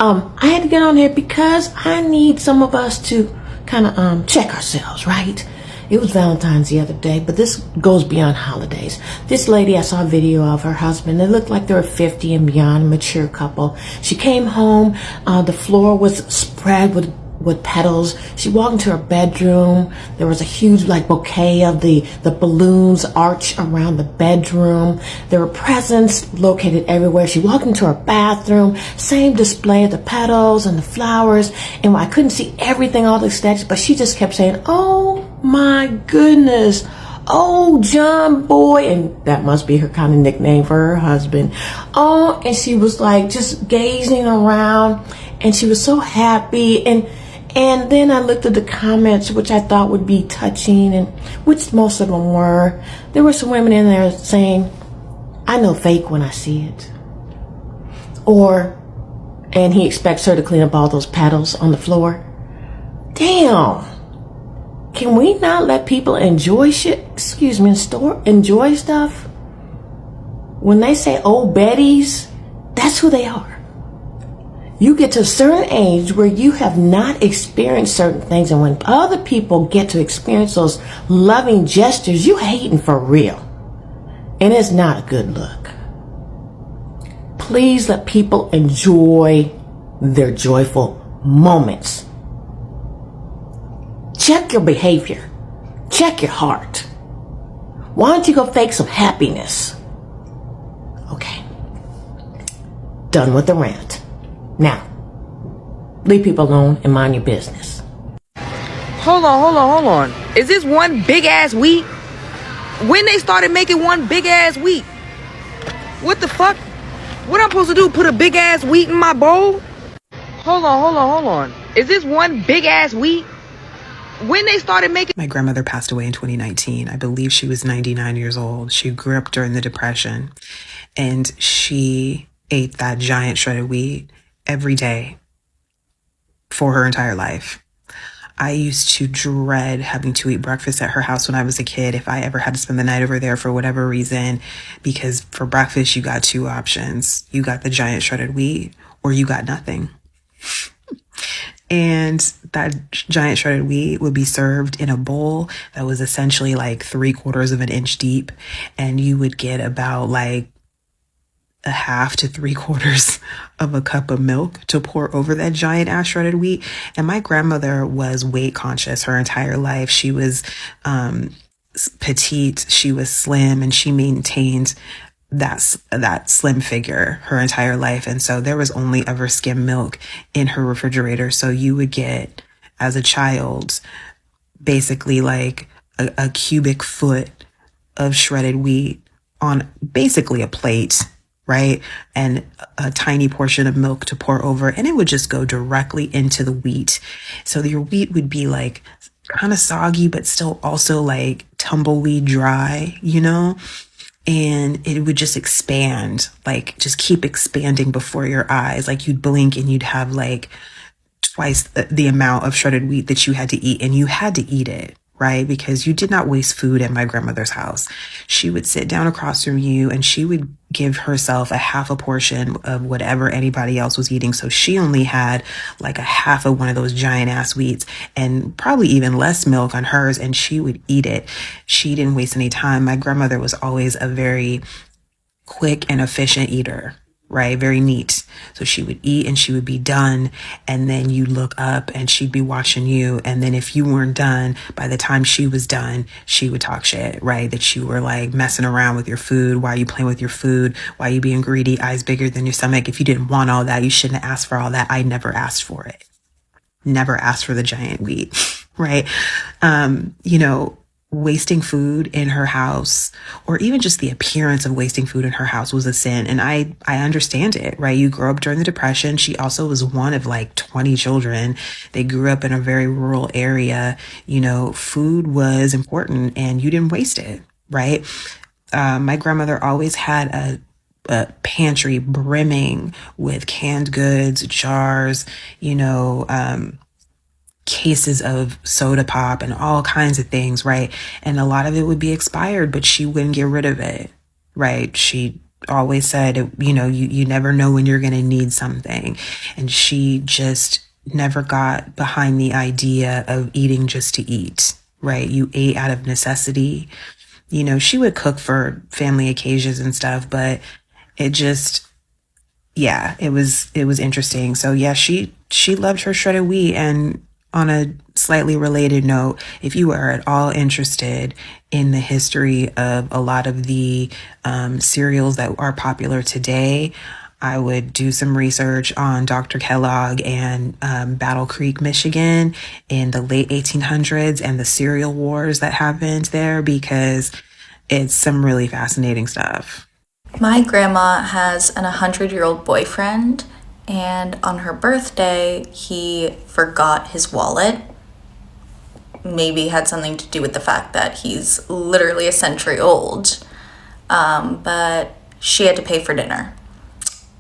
[SPEAKER 1] I had to get on here because I need some of us to kind of check ourselves, right? It was Valentine's the other day, but this goes beyond holidays. This lady, I saw a video of her husband. They looked like they were 50 and beyond, a mature couple. She came home, the floor was spread with petals. She walked into her bedroom. There was a huge bouquet of the balloons arch around the bedroom. There were presents located everywhere. She walked into her bathroom, same display of the petals and the flowers. And I couldn't see everything, all the statues, but she just kept saying, "Oh my goodness. Oh, John boy," and that must be her kind of nickname for her husband. Oh, and she was just gazing around, and she was so happy. And then I looked at the comments, which I thought would be touching, and which most of them were. There were some women in there saying, "I know fake when I see it." And he expects her to clean up all those petals on the floor. Damn. Can we not let people enjoy shit? Enjoy stuff? When they say old Betties, that's who they are. You get to a certain age where you have not experienced certain things, and when other people get to experience those loving gestures, you hating for real. And it's not a good look. Please let people enjoy their joyful moments. Check your behavior. Check your heart. Why don't you go fake some happiness? Okay. Done with the rant. Now, leave people alone and mind your business.
[SPEAKER 20] Hold on. Is this one big ass wheat? When they started making one big ass wheat? What the fuck? What I'm supposed to do? Put a big ass wheat in my bowl? Hold on. Is this one big ass wheat? When they started making...
[SPEAKER 6] My grandmother passed away in 2019. I believe she was 99 years old. She grew up during the Depression, and she ate that giant shredded wheat every day for her entire life. I used to dread having to eat breakfast at her house when I was a kid if I ever had to spend the night over there for whatever reason, because for breakfast you got two options. You got the giant shredded wheat or you got nothing. And that giant shredded wheat would be served in a bowl that was essentially 3/4 of an inch deep, and you would get about a half to 3/4 of a cup of milk to pour over that giant ass shredded wheat. And my grandmother was weight conscious her entire life. She was petite, she was slim, and she maintained that slim figure her entire life. And so there was only ever skim milk in her refrigerator. So you would get, as a child, basically a cubic foot of shredded wheat on basically a plate, right? And a tiny portion of milk to pour over, and it would just go directly into the wheat. So your wheat would be kind of soggy, but still also tumbleweed dry, and it would just expand, just keep expanding before your eyes. You'd blink and you'd have twice the amount of shredded wheat that you had to eat, and you had to eat it. right? Because you did not waste food at my grandmother's house. She would sit down across from you and she would give herself a half a portion of whatever anybody else was eating. So she only had like a half of one of those giant ass wheats and probably even less milk on hers, and she would eat it. She didn't waste any time. My grandmother was always a very quick and efficient eater, right? Very neat. So she would eat and she would be done. And then you look up and she'd be watching you. And then if you weren't done, by the time she was done, she would talk shit, right? That you were like messing around with your food. Why are you playing with your food? Why are you being greedy? Eyes bigger than your stomach. If you didn't want all that, you shouldn't have asked for all that. I never asked for it. Never asked for the giant wheat, right? You know, wasting food in her house, or even just the appearance of wasting food in her house, was a sin. And I understand it, right? You grew up during the Depression. She also was one of like 20 children. They grew up in a very rural area. You know, food was important and you didn't waste it, right? My grandmother always had a pantry brimming with canned goods, jars, you know, cases of soda pop and all kinds of things, right? And a lot of it would be expired, but she wouldn't get rid of it, right? She always said, you know, you never know when you're going to need something. And she just never got behind the idea of eating just to eat, right? You ate out of necessity. You know, she would cook for family occasions and stuff, but it just, yeah, it was interesting. So yeah, she loved her shredded wheat. And on a slightly related note, if you are at all interested in the history of a lot of the cereals that are popular today, I would do some research on Dr. Kellogg and Battle Creek, Michigan in the late 1800s and the cereal wars that happened there, because it's some really fascinating stuff.
[SPEAKER 5] My grandma has an 100-year-old boyfriend, and on her birthday, he forgot his wallet. Maybe had something to do with the fact that he's literally a century old. But she had to pay for dinner.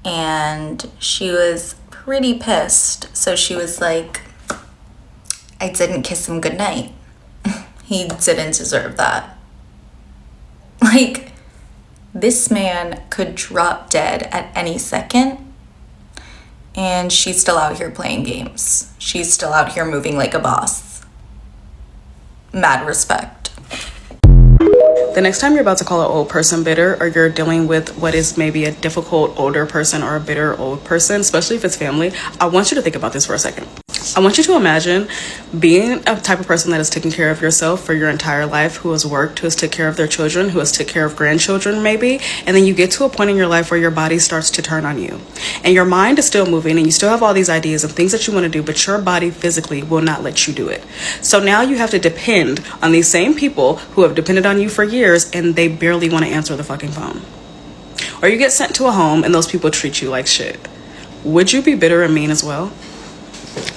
[SPEAKER 5] And she was pretty pissed. So she was like, I didn't kiss him goodnight. He didn't deserve that. Like, this man could drop dead at any second. And she's still out here playing games. She's still out here moving like a boss. Mad respect.
[SPEAKER 20] The next time you're about to call an old person bitter, or you're dealing with what is maybe a difficult older person or a bitter old person, especially if it's family, I want you to think about this for a second. I want you to imagine being a type of person that has taken care of yourself for your entire life, who has worked, who has taken care of their children, who has taken care of grandchildren maybe, and then you get to a point in your life where your body starts to turn on you. And your mind is still moving and you still have all these ideas and things that you want to do, but your body physically will not let you do it. So now you have to depend on these same people who have depended on you for years, and they barely want to answer the fucking phone. Or you get sent to a home and those people treat you like shit. Would you be bitter and mean as well?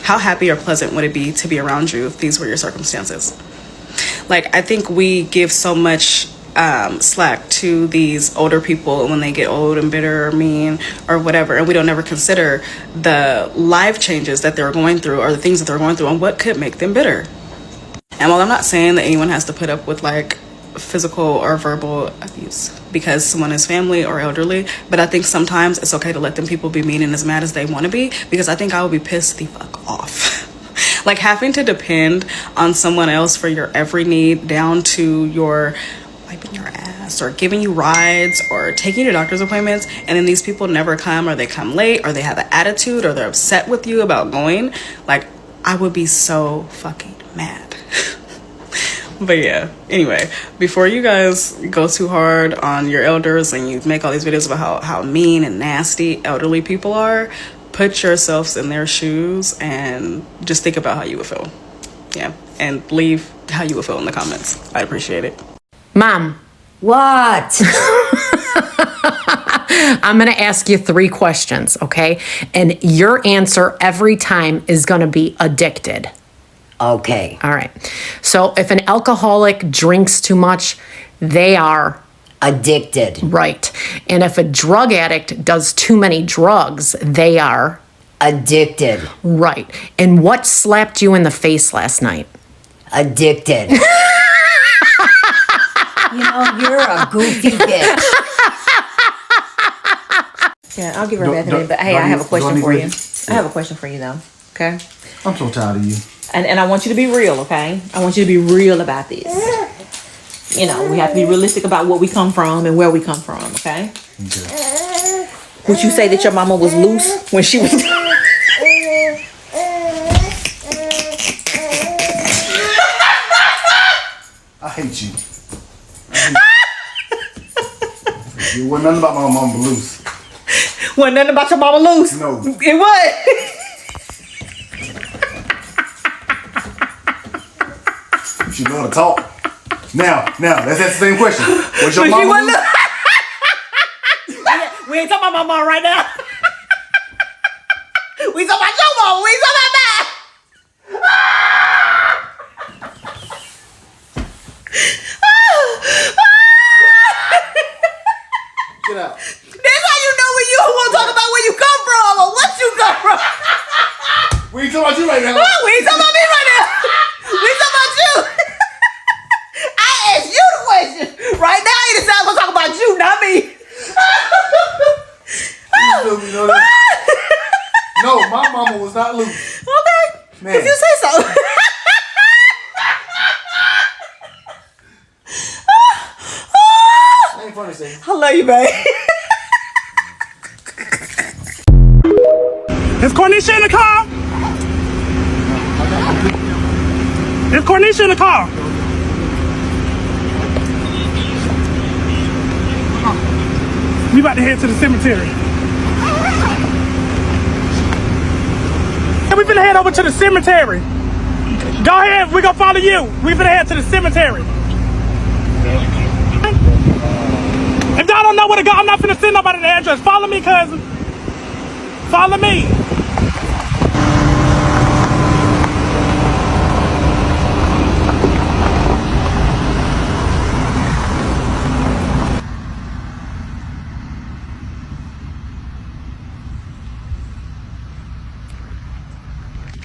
[SPEAKER 20] How happy or pleasant would it be to be around you if these were your circumstances? Like, I think we give so much slack to these older people when they get old and bitter or mean or whatever, and we don't ever consider the life changes that they're going through or the things that they're going through and what could make them bitter. And while I'm not saying that anyone has to put up with like physical or verbal abuse because someone is family or elderly, but I think sometimes it's okay to let them people be mean and as mad as they want to be, because I think I would be pissed the fuck off. Like, having to depend on someone else for your every need, down to your wiping your ass or giving you rides or taking you to doctor's appointments, and then these people never come, or they come late, or they have an attitude, or they're upset with you about going. Like, I would be so fucking mad. But yeah, anyway, before you guys go too hard on your elders and you make all these videos about how mean and nasty elderly people are, put yourselves in their shoes and just think about how you would feel. Yeah, and leave how you would feel in the comments. I'd appreciate it.
[SPEAKER 11] Mom. What? I'm going to ask you 3 questions, okay? And your answer every time is going to be addicted.
[SPEAKER 14] Okay.
[SPEAKER 11] All right. So if an alcoholic drinks too much, they are
[SPEAKER 14] addicted.
[SPEAKER 11] Right. And if a drug addict does too many drugs, they are
[SPEAKER 14] addicted.
[SPEAKER 11] Right. And what slapped you in the face last night?
[SPEAKER 14] Addicted. You know, you're a goofy bitch.
[SPEAKER 9] Yeah, I'll give her back a minute. But hey, I have a question for you. I have a question for you, though. Okay?
[SPEAKER 15] I'm so tired of you.
[SPEAKER 9] And I want you to be real, okay? I want you to be real about this. You know, we have to be realistic about what we come from and where we come from, okay?
[SPEAKER 15] Okay.
[SPEAKER 9] Would you say that your mama was loose when she was...
[SPEAKER 15] I hate you. You wasn't nothing about my mama loose.
[SPEAKER 9] Wasn't nothing about your mama loose?
[SPEAKER 15] No.
[SPEAKER 9] It was.
[SPEAKER 15] She know how to talk. Now, let's ask the same question. Was your
[SPEAKER 9] But
[SPEAKER 15] mama
[SPEAKER 9] she wasn't
[SPEAKER 15] loose?
[SPEAKER 9] We ain't talking about my mom right now. We talking about your mom. We ain't talking about that.
[SPEAKER 15] Get out.
[SPEAKER 9] That's how you know when you don't want to talk about where you come from or what you come from.
[SPEAKER 15] We ain't talking about you right now.
[SPEAKER 9] We ain't talking about me right now. We talking about you. I asked you the question. Right now, it sounds like talking about you, not me.
[SPEAKER 15] You know that? No, my mama was not loose.
[SPEAKER 9] Okay.
[SPEAKER 15] Man.
[SPEAKER 9] If you say so.
[SPEAKER 15] Ain't funny, say.
[SPEAKER 9] I love you, babe.
[SPEAKER 8] Is Cornisha in the car? Is Cornisha in the car? We about to head to the cemetery. We finna head over to the cemetery. Go ahead, we gonna follow you. We finna head to the cemetery. If y'all don't know where to go, I'm not finna send nobody the address. Follow me, cousin. Follow me.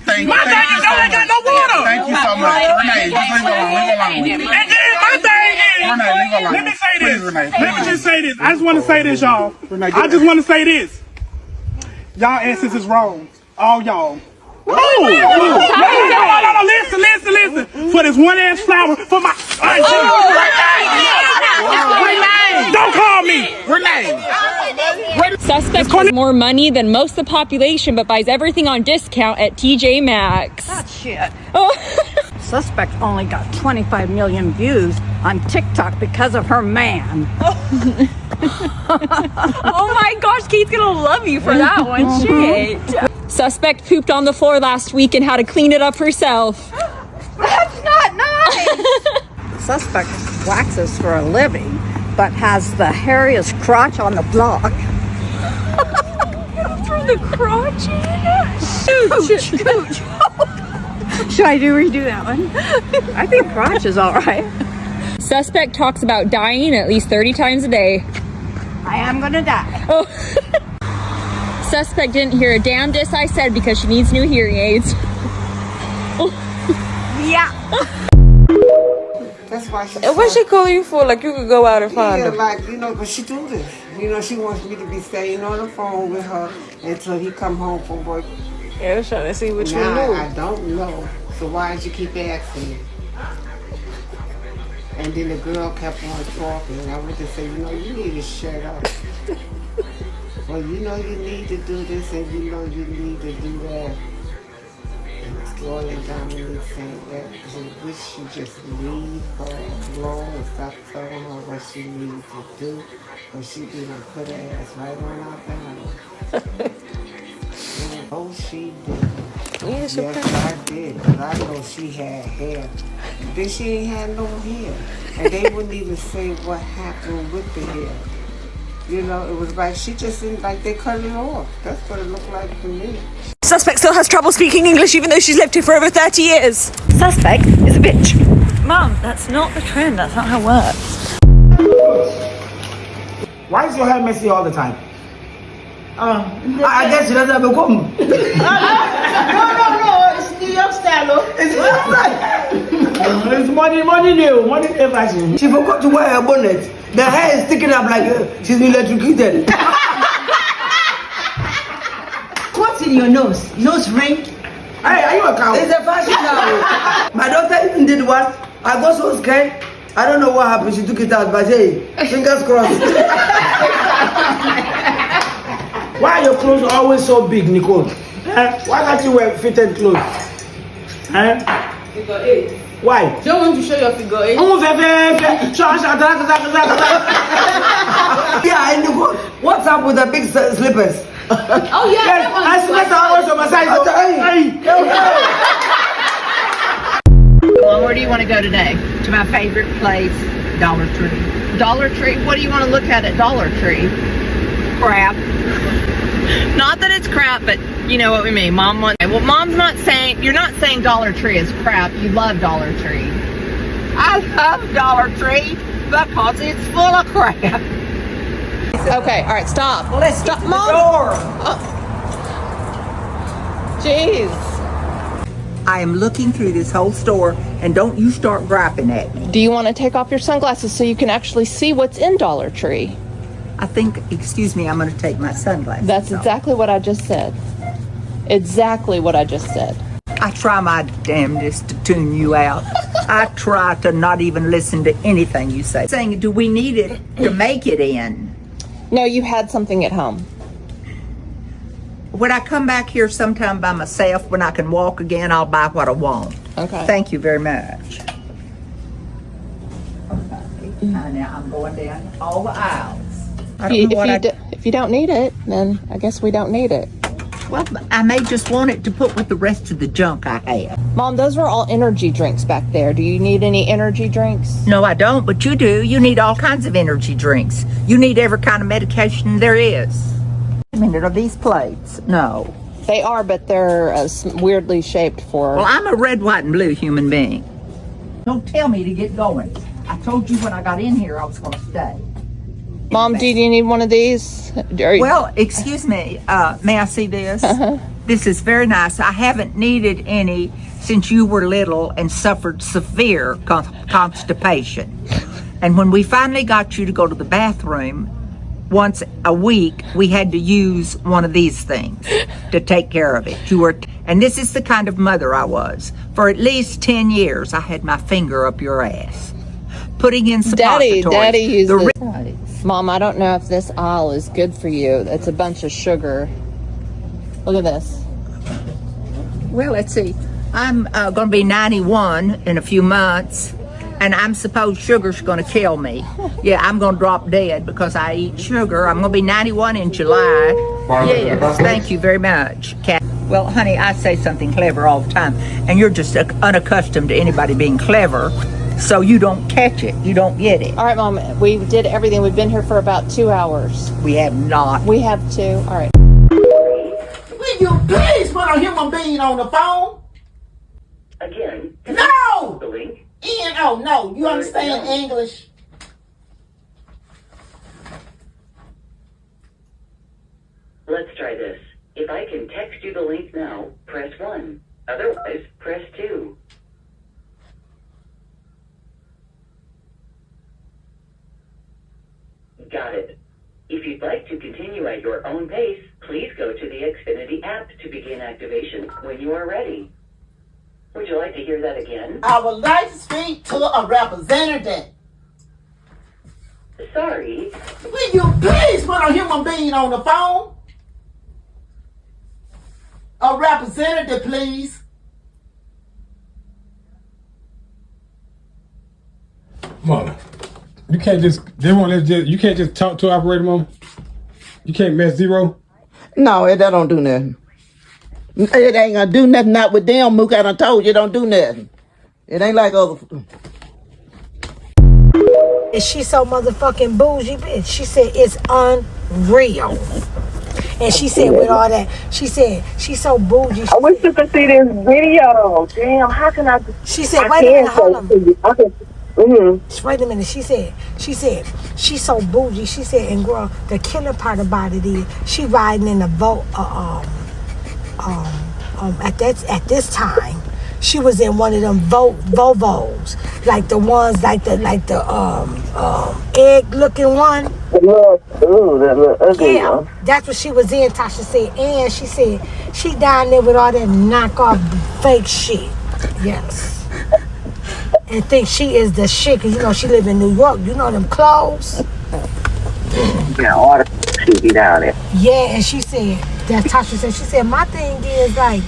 [SPEAKER 15] Thank
[SPEAKER 8] My thing is, I ain't got no water.
[SPEAKER 15] Thank you so much. Renee, just leave it alone.
[SPEAKER 8] And then my thing is,
[SPEAKER 15] Renee, leave it alone.
[SPEAKER 8] let me say
[SPEAKER 15] Please,
[SPEAKER 8] this.
[SPEAKER 15] Renee,
[SPEAKER 8] Let me
[SPEAKER 15] please.
[SPEAKER 8] just say this. I just want to say this, y'all.
[SPEAKER 15] Renee,
[SPEAKER 8] I just want to say this. Y'all answers is wrong. All y'all. No, listen. For this one ass flower for my auntie. Don't call me.
[SPEAKER 15] Renee.
[SPEAKER 12] Suspect has more money than most of the population, but buys everything on discount at TJ Maxx.
[SPEAKER 16] That's shit.
[SPEAKER 12] Oh.
[SPEAKER 16] Suspect only got 25 million views on TikTok because of her man.
[SPEAKER 12] Oh my gosh, Kate's gonna love you for that one. Shit. Suspect pooped on the floor last week and had to clean it up herself.
[SPEAKER 16] That's not nice. Suspect waxes for a living, but has the hairiest crotch on the block.
[SPEAKER 12] For the crotch?
[SPEAKER 16] Cooch. Should I redo that one? I think crotch is all right.
[SPEAKER 12] Suspect talks about dying at least 30 times a day.
[SPEAKER 16] I am gonna die.
[SPEAKER 12] Oh. Suspect didn't hear a damn diss I said because she needs new hearing aids.
[SPEAKER 16] Yeah.
[SPEAKER 24] That's why she.
[SPEAKER 20] And what's she calling you for? Like you could go out and find
[SPEAKER 24] Yeah,
[SPEAKER 20] her.
[SPEAKER 24] like cause she do this. She wants me to be staying on the phone with her until he come home from work.
[SPEAKER 20] Yeah, they're trying to see what you
[SPEAKER 24] Now,
[SPEAKER 20] know.
[SPEAKER 24] I don't know. So why did you keep asking me? And then the girl kept on talking, and I went to say, you need to shut up. Well, you need to do this, and you need to do that. And Scarlett Dominique saying that she wish she just leave her alone and stop telling her what she needs to do, or she didn't put her ass right on our panel. Oh, she did. Yes, I did. Because I know she had hair. Then she ain't had no hair. And they wouldn't even say what happened with the hair. It was like she just seemed like they cut it off. That's what it looked like to me.
[SPEAKER 20] Suspect still has trouble speaking English even though she's lived here for over 30 years. Suspect is a bitch.
[SPEAKER 16] Mom, that's not the trend. That's not how it works.
[SPEAKER 13] Why is your hair messy all the time? I guess she doesn't have a comb.
[SPEAKER 16] No. It's New York style, though.
[SPEAKER 13] It's New York style.
[SPEAKER 15] It's money new, money everything. She forgot to wear her bonnet. The hair is sticking up like she's electrocuted.
[SPEAKER 9] What's in your nose? Nose ring?
[SPEAKER 15] Hey, are you a cow?
[SPEAKER 9] It's a fashion now. My daughter even did what? I got so scared. I don't know what happened. She took it out, but hey, fingers crossed.
[SPEAKER 15] Why are your clothes always so big, Nicole? Why can't you wear fitted clothes?
[SPEAKER 18] Figure 8.
[SPEAKER 15] Why?
[SPEAKER 18] Don't want to show your figure 8.
[SPEAKER 9] Yeah, and Nicole, what's up with the big slippers?
[SPEAKER 18] Oh yeah.
[SPEAKER 15] Yes, I slippers are always on my size.
[SPEAKER 10] Mom, where do you want to go today? To my favorite place, Dollar Tree. Dollar Tree? What do you want to look at Dollar Tree? Crap. Not that it's crap, but you know what we mean. Mom wants. Well, Mom's not saying. You're not saying Dollar Tree is crap. You love Dollar Tree. I love Dollar Tree because it's full of crap. Okay, all right, stop.
[SPEAKER 9] Well, let's stop, Mom.
[SPEAKER 10] Jeez.
[SPEAKER 9] I am looking through this whole store, and don't you start griping at me.
[SPEAKER 10] Do you want to take off your sunglasses so you can actually see what's in Dollar Tree?
[SPEAKER 9] I think, excuse me, I'm going to take my sunglasses
[SPEAKER 10] That's
[SPEAKER 9] off.
[SPEAKER 10] exactly what I just said. Exactly what I just said.
[SPEAKER 9] I try my damnedest to tune you out. I try to not even listen to anything you say. Saying, do we need it to make it in?
[SPEAKER 10] No, you had something at home.
[SPEAKER 9] When I come back here sometime by myself, when I can walk again, I'll buy what I want.
[SPEAKER 10] Okay.
[SPEAKER 9] Thank you very much. Now I'm going down all the aisles.
[SPEAKER 10] If you don't need it, then I guess we don't need it.
[SPEAKER 9] Well, I may just want it to put with the rest of the junk I have.
[SPEAKER 10] Mom, those are all energy drinks back there. Do you need any energy drinks?
[SPEAKER 9] No, I don't, but you do. You need all kinds of energy drinks. You need every kind of medication there is. I mean, are these plates? No.
[SPEAKER 10] They are, but they're weirdly shaped for...
[SPEAKER 9] Well, I'm a red, white, and blue human being. Don't tell me to get going. I told you when I got in here I was going to stay.
[SPEAKER 10] Mom, do you need one of these?
[SPEAKER 9] Well, excuse me. May I see this? This is very nice. I haven't needed any since you were little and suffered severe constipation. And when we finally got you to go to the bathroom once a week, we had to use one of these things to take care of it. And this is the kind of mother I was. For at least 10 years, I had my finger up your ass. Putting in suppositories.
[SPEAKER 10] Daddy used this. Mom, I don't know if this aisle is good for you. It's a bunch of sugar. Look at this.
[SPEAKER 9] Well, let's see. I'm going to be 91 in a few months, and I'm supposed sugar's going to kill me. Yeah, I'm going to drop dead because I eat sugar. I'm going to be 91 in July. Yes, thank you very much, Kat. Well, honey, I say something clever all the time, and you're just unaccustomed to anybody being clever. So you don't catch it. You don't get it.
[SPEAKER 10] All right, Mom. We did everything. We've been here for about 2 hours.
[SPEAKER 9] We have not.
[SPEAKER 10] We have 2. All right.
[SPEAKER 9] Will you please put a human being on the phone?
[SPEAKER 17] Again.
[SPEAKER 9] No!
[SPEAKER 17] The link.
[SPEAKER 9] Ian, oh, no. You understand English?
[SPEAKER 17] Let's try this. If I can text you the link now, press 1. Otherwise, press 2. Got it. If you'd like to continue at your own pace, please go to the Xfinity app to begin activation when you are ready. Would you like to hear that again?
[SPEAKER 9] I would like to speak to a representative.
[SPEAKER 17] Sorry.
[SPEAKER 9] Will you please put a human being on the phone? A representative, please.
[SPEAKER 8] Mama, you can't just, you can't just talk to operator, Mama? You can't mess zero?
[SPEAKER 7] No, that don't do nothing. It ain't gonna do nothing, not with them, Mook. I done told you, it don't do nothing. It ain't like other...
[SPEAKER 19] And she so motherfucking bougie, bitch. She said it's unreal. And she said with all that, she said she's so bougie.
[SPEAKER 21] I wish you could see this video. Damn, how can I?
[SPEAKER 19] She said, wait a minute, hold on.
[SPEAKER 21] Mm-hmm.
[SPEAKER 19] Wait a minute. She said she's so bougie. She said, and girl, the killer part about it is she riding in a boat. At this time, She was in one of them Vovos, like the ones like the egg looking one.
[SPEAKER 21] That ugly one.
[SPEAKER 19] That's what she was in. Tasha said, and she said she down there with all that knockoff fake shit. Yes, and think she is the shit. 'Cause you know she live in New York. You know them clothes.
[SPEAKER 21] Yeah, all the shit be down there.
[SPEAKER 19] Yeah, and she said that Tasha said. She said my thing is like.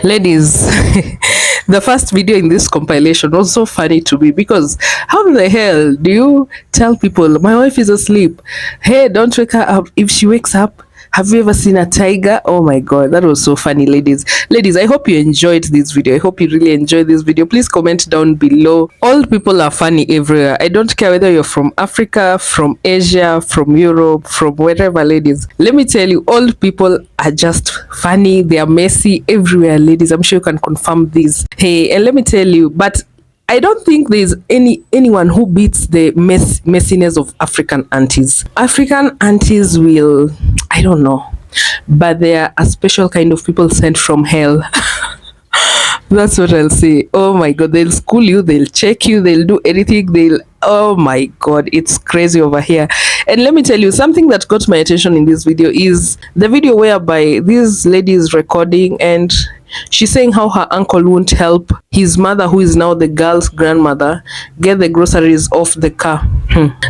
[SPEAKER 2] Ladies, the first video in this compilation was so funny to me because how the hell do you tell people my wife is asleep? Hey, don't wake her up. If she wakes up, have you ever seen a tiger? Oh my god, that was so funny, ladies. Ladies, I hope you enjoyed this video. I hope you really enjoyed this video. Please comment down below. All people are funny everywhere. I don't care whether you're from Africa, from Asia, from Europe, from wherever, ladies. Let me tell you, all people are just funny. They are messy everywhere, ladies. I'm sure you can confirm this. Hey, and let me tell you, but I don't think there's anyone who beats the messiness of African aunties. African aunties will, I don't know, but they are a special kind of people sent from hell. That's what I'll say. Oh my god, they'll school you, they'll check you, they'll do anything, oh my god, it's crazy over here. And let me tell you, something that got my attention in this video is the video whereby this lady is recording and she's saying how her uncle won't help his mother, who is now the girl's grandmother, get the groceries off the car.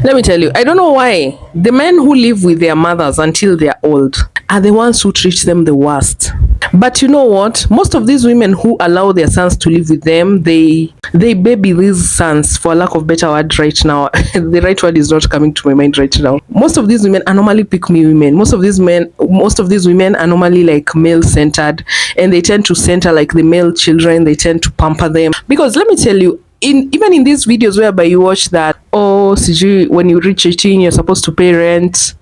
[SPEAKER 2] Let me tell you, I don't know why the men who live with their mothers until they're old are the ones who treat them the worst. But you know what? Most of these women who allow their sons to live with them, they baby these sons, for lack of better word right now. The right word is not coming to my mind right now. Most of these women are normally pick-me women. Most of these women are normally like male-centered, and they tend to center like the male children. They tend to pamper them. Because let me tell you, even in these videos whereby you watch that, oh, CG, when you reach 18, you're supposed to pay rent.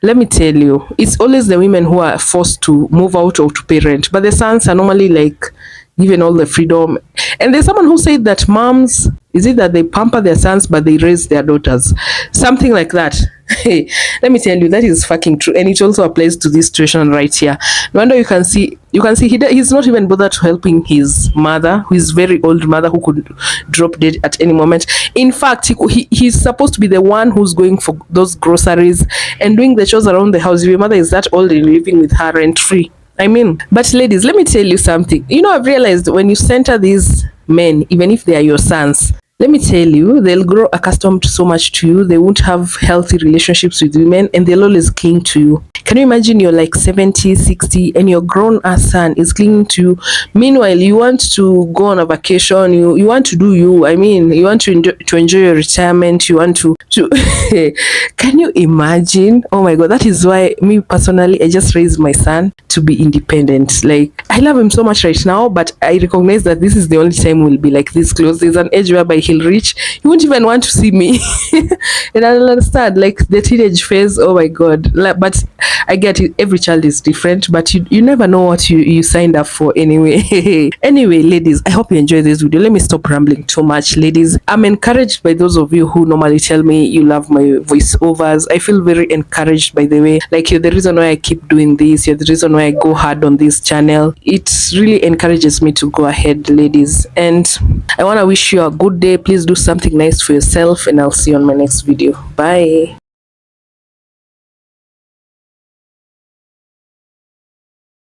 [SPEAKER 2] Let me tell you, it's always the women who are forced to move out or to pay rent. But the sons are normally like given all the freedom. And there's someone who said that moms, is it that they pamper their sons but they raise their daughters? Something like that. Hey, let me tell you, that is fucking true. And it also applies to this situation right here. No wonder you can see he's not even bothered to helping his mother, his very old mother who could drop dead at any moment. In fact, he's supposed to be the one who's going for those groceries and doing the chores around the house. If your mother is that old and living with her rent free, I mean. But ladies, let me tell you something. You know, I've realized when you center these men, even if they are your sons, let me tell you, they'll grow accustomed so much to you. They won't have healthy relationships with women and they'll always cling to you. Can you imagine you're like 70, 60 and your grown-ass son is clinging to you? Meanwhile, you want to go on a vacation. You want to do you. I mean, you want to enjoy your retirement. You want to Can you imagine? Oh my God, that is why me personally, I just raised my son to be independent. Like, I love him so much right now, but I recognize that this is the only time we'll be like this close. There's an age whereby he'll reach, he won't even want to see me. And I'll understand, like the teenage phase, oh my God. But I get it, every child is different, but you never know what you signed up for anyway. Anyway, ladies, I hope you enjoyed this video. Let me stop rambling too much, ladies. I'm encouraged by those of you who normally tell me you love my voiceovers. I feel very encouraged, by the way. Like, you're the reason why I keep doing this. You're the reason why I go hard on this channel. It really encourages me to go ahead, ladies. And I want to wish you a good day. Please do something nice for yourself, and I'll see you on my next video. Bye.